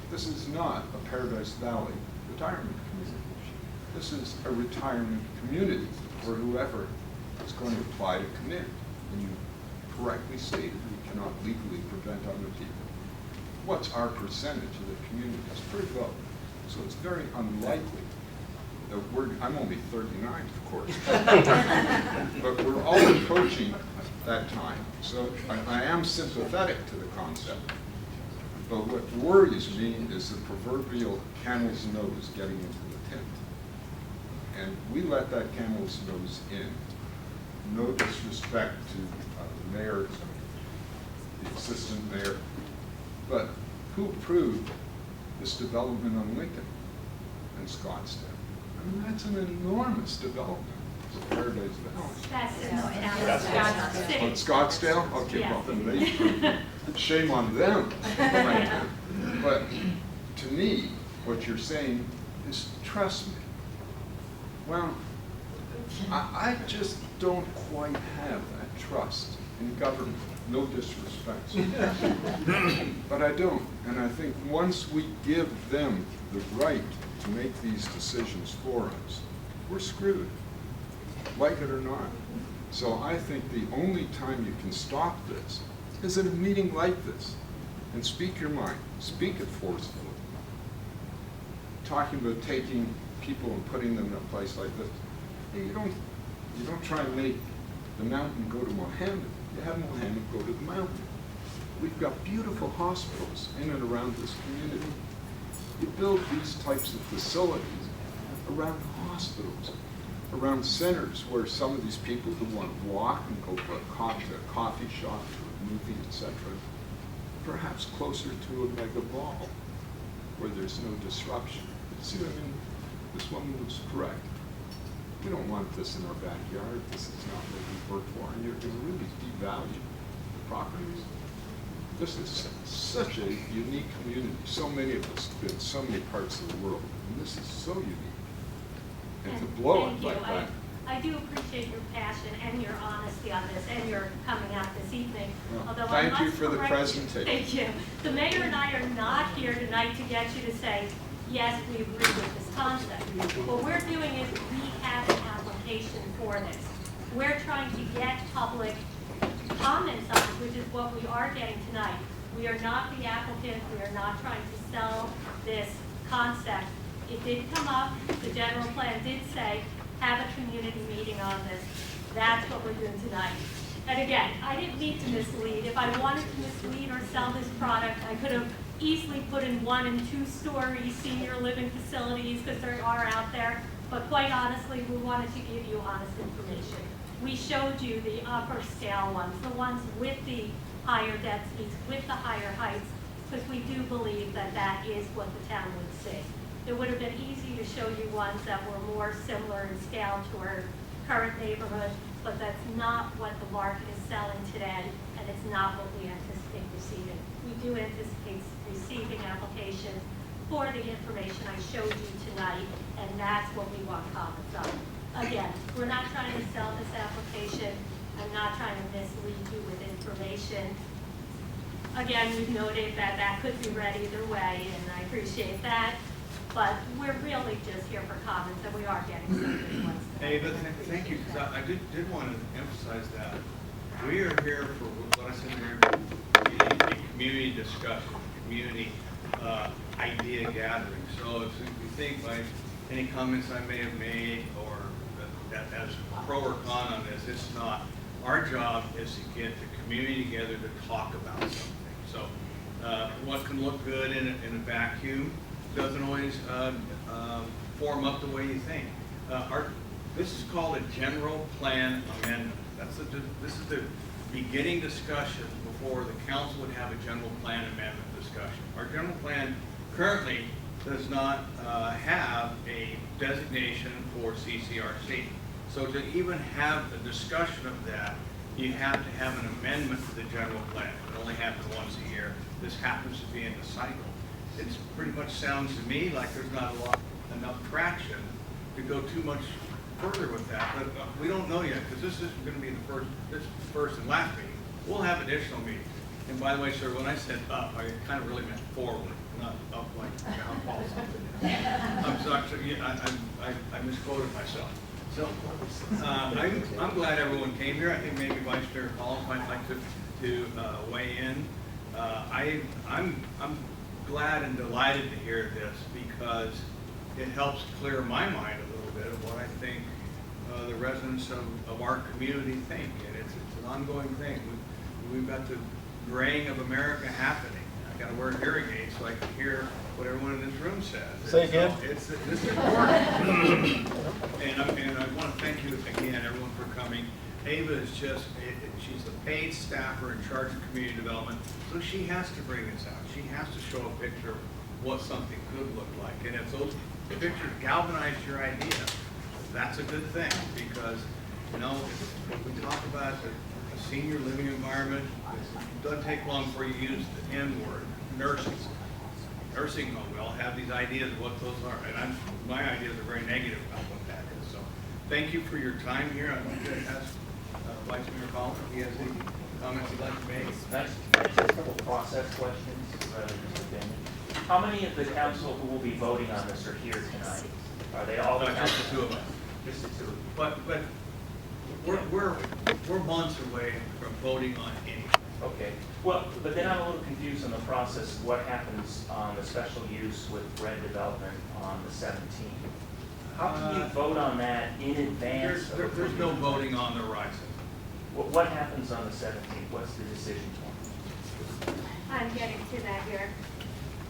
This is not a Paradise Valley retirement community. This is a retirement community for whoever is going to apply to come in. And you correctly stated we cannot legally prevent other people. What's our percentage of the community? It's pretty low. So it's very unlikely that I'm only 39, of course, but we're all approaching that time. So I am sympathetic to the concept. But what worries me is the proverbial camel's nose getting into the tent. And we let that camel's nose in. No disrespect to the mayor, the assistant mayor, but who approved this development on Lincoln and Scottsdale? I mean, that's an enormous development. It's Paradise Valley. That's in Oh, Scottsdale. it's Scottsdale? Okay, Yeah. well, then they, shame on them. But to me, what you're saying is trust me. Well, I just don't quite have that trust in government. No disrespect. But I don't. And I think once we give them the right to make these decisions for us, we're screwed, like it or not. So I think the only time you can stop this is at a meeting like this and speak your mind, speak it forcefully. Talking about taking people and putting them in a place like this, hey, you don't try and make the mountain go to Mohammed. You have Mohammed go to the mountain. We've got beautiful hospitals in and around this community. You build these types of facilities around hospitals, around centers where some of these people who want to walk and go for a coffee shop, to a movie, etc., perhaps closer to a mega ball where there's no disruption. See what I mean? This woman was correct. We don't want this in our backyard. This is not what we work for, and you're going to really devalue the properties. This is such a unique community. So many of us have been in so many parts of the world, and this is so unique. And to blow it like that. I do appreciate your passion and your honesty on this, and your coming out this evening. Well, Although thank I you must for the correct you. presentation. Thank you. The mayor and I are not here tonight to get you to say, yes, we agree with this concept. What we're doing is we have an application for this. We're trying to get public comments on it, which is what we are getting tonight. We are not the applicant. We are not trying to sell this concept. It did come up. The general plan did say, have a community meeting on this. That's what we're doing tonight. And again, I didn't mean to mislead. If I wanted to mislead or sell this product, I could have easily put in 1- and 2-story senior living facilities, because there are out there. But quite honestly, we wanted to give you honest information. We showed you the upper scale ones, the ones with the higher densities, with the higher heights, because we do believe that that is what the town would see. It would have been easy to show you ones that were more similar in scale to our current neighborhood, but that's not what the market is selling today, and it's not what we anticipate receiving. We do anticipate receiving applications for the information I showed you tonight, and that's what we want comments on. Again, we're not trying to sell this application. I'm not trying to mislead you with information. Again, we've noted that that could be read either way, and I appreciate that. But we're really just here for comments, and we are getting some good ones. Hey, but thank you, because I did want to emphasize that. We are here for what I said here, a community discussion, community idea gathering. So if you think by any comments I may have made, or that as pro or con on this, it's not. Our job is to get the community together to talk about something. So what can look good in a vacuum doesn't always form up the way you think. This is called a general plan amendment. This is the beginning discussion before the council would have a general plan amendment discussion. Our general plan currently does not have a designation for CCRC. So to even have the discussion of that, you have to have an amendment to the general plan. It only happens once a year. This happens to be in the cycle. It pretty much sounds to me like there's not enough traction to go too much further with that. But we don't know yet, because this isn't going to be the first and last meeting. We'll have additional meetings. And by the way, sir, when I said up, I kind of really meant forward, not up like down or something. I'm sorry, I misquoted myself. So I'm glad everyone came here. I think maybe Vice Chair Collins might like to weigh in. I'm glad and delighted to hear this, because it helps clear my mind a little bit of what I think the residents of our community think, and it's an ongoing thing. We've got the graying of America happening. I got to wear hearing aids so I can hear what everyone in this room says. Say again. This is important. And I want to thank you again, everyone, for coming. Ava is just, she's a paid staffer in charge of community development, so she has to bring this out. She has to show a picture of what something could look like. And if those pictures galvanize your idea, that's a good thing, because, you know, when we talk about a senior living environment, it doesn't take long before you use the N word, nursing home. We all have these ideas of what those are, and my ideas are very negative about what that is. So thank you for your time here. I'd like to ask Vice Mayor Collins if he has any comments he'd like to make. Next, just a couple process questions rather than just opinion. How many of the council who will be voting on this are here tonight? Are they all? Just the two of us. Just the two. But we're months away from voting on anything. Okay. Well, but then I'm a little confused on the process. What happens on the special use with red development on the 17th? How can you vote on that in advance? There's no voting on the horizon. What happens on the 17th? What's the decision point? I'm getting to that here.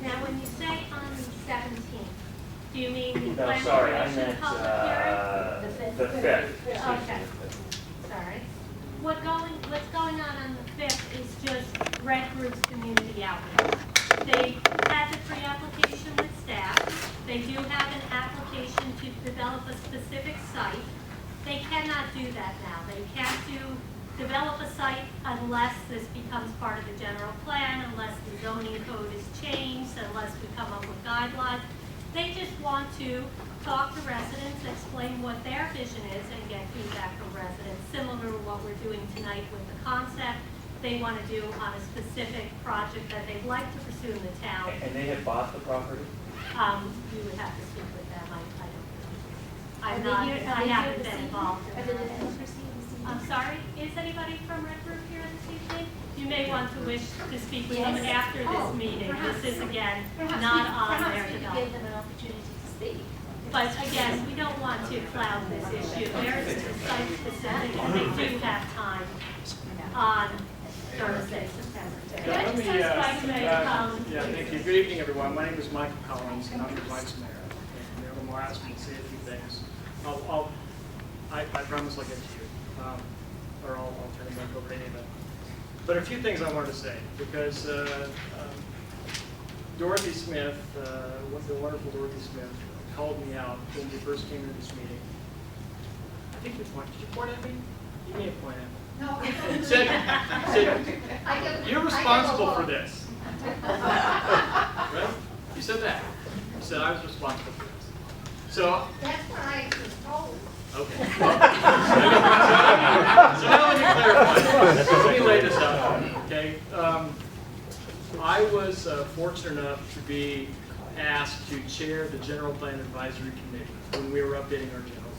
Now, when you say on the 17th, do you mean the No, planning sorry, I commission meant public hearing? the 5th. Okay. Sorry. What's going on the 5th is just Red Group's community outreach. They had the pre-application with staff. They do have an application to develop a specific site. They cannot do that now. They can't develop a site unless this becomes part of the general plan, unless the zoning code is changed, unless we come up with guidelines. They just want to talk to residents, explain what their vision is, and get feedback from residents, similar to what we're doing tonight with the concept they want to do on a specific project that they'd like to pursue in the town. And they have bought the property? You would have to speak with them. I haven't been involved in that. I'm sorry, is anybody from Red Group here this evening? You may want to wish to speak with them after this meeting. This is, again, not on their development. Give them an opportunity to speak. But again, we don't want to cloud this issue. Theirs is site specific, and they do have time on Thursday, September 10th. Let me, Vice Mayor Collins. yeah, thank you. Good evening, everyone. My name is Michael Collins, and I'm the Vice Mayor. And Mayor Lamar asked me to say a few things. I promise I'll get to you, or I'll turn it back over to Ava. But a few things I wanted to say, because Dorothy Smith, the wonderful Dorothy Smith, called me out when we first came into this meeting. I think did you point at me? You may have pointed at me. No. Said, you're responsible for this. Right? You said that. You said I was responsible for this. So That's what I was told. okay. So now let me clarify. Let me lay this out. Okay. I was fortunate enough to be asked to chair the General Plan Advisory Committee when we were updating our general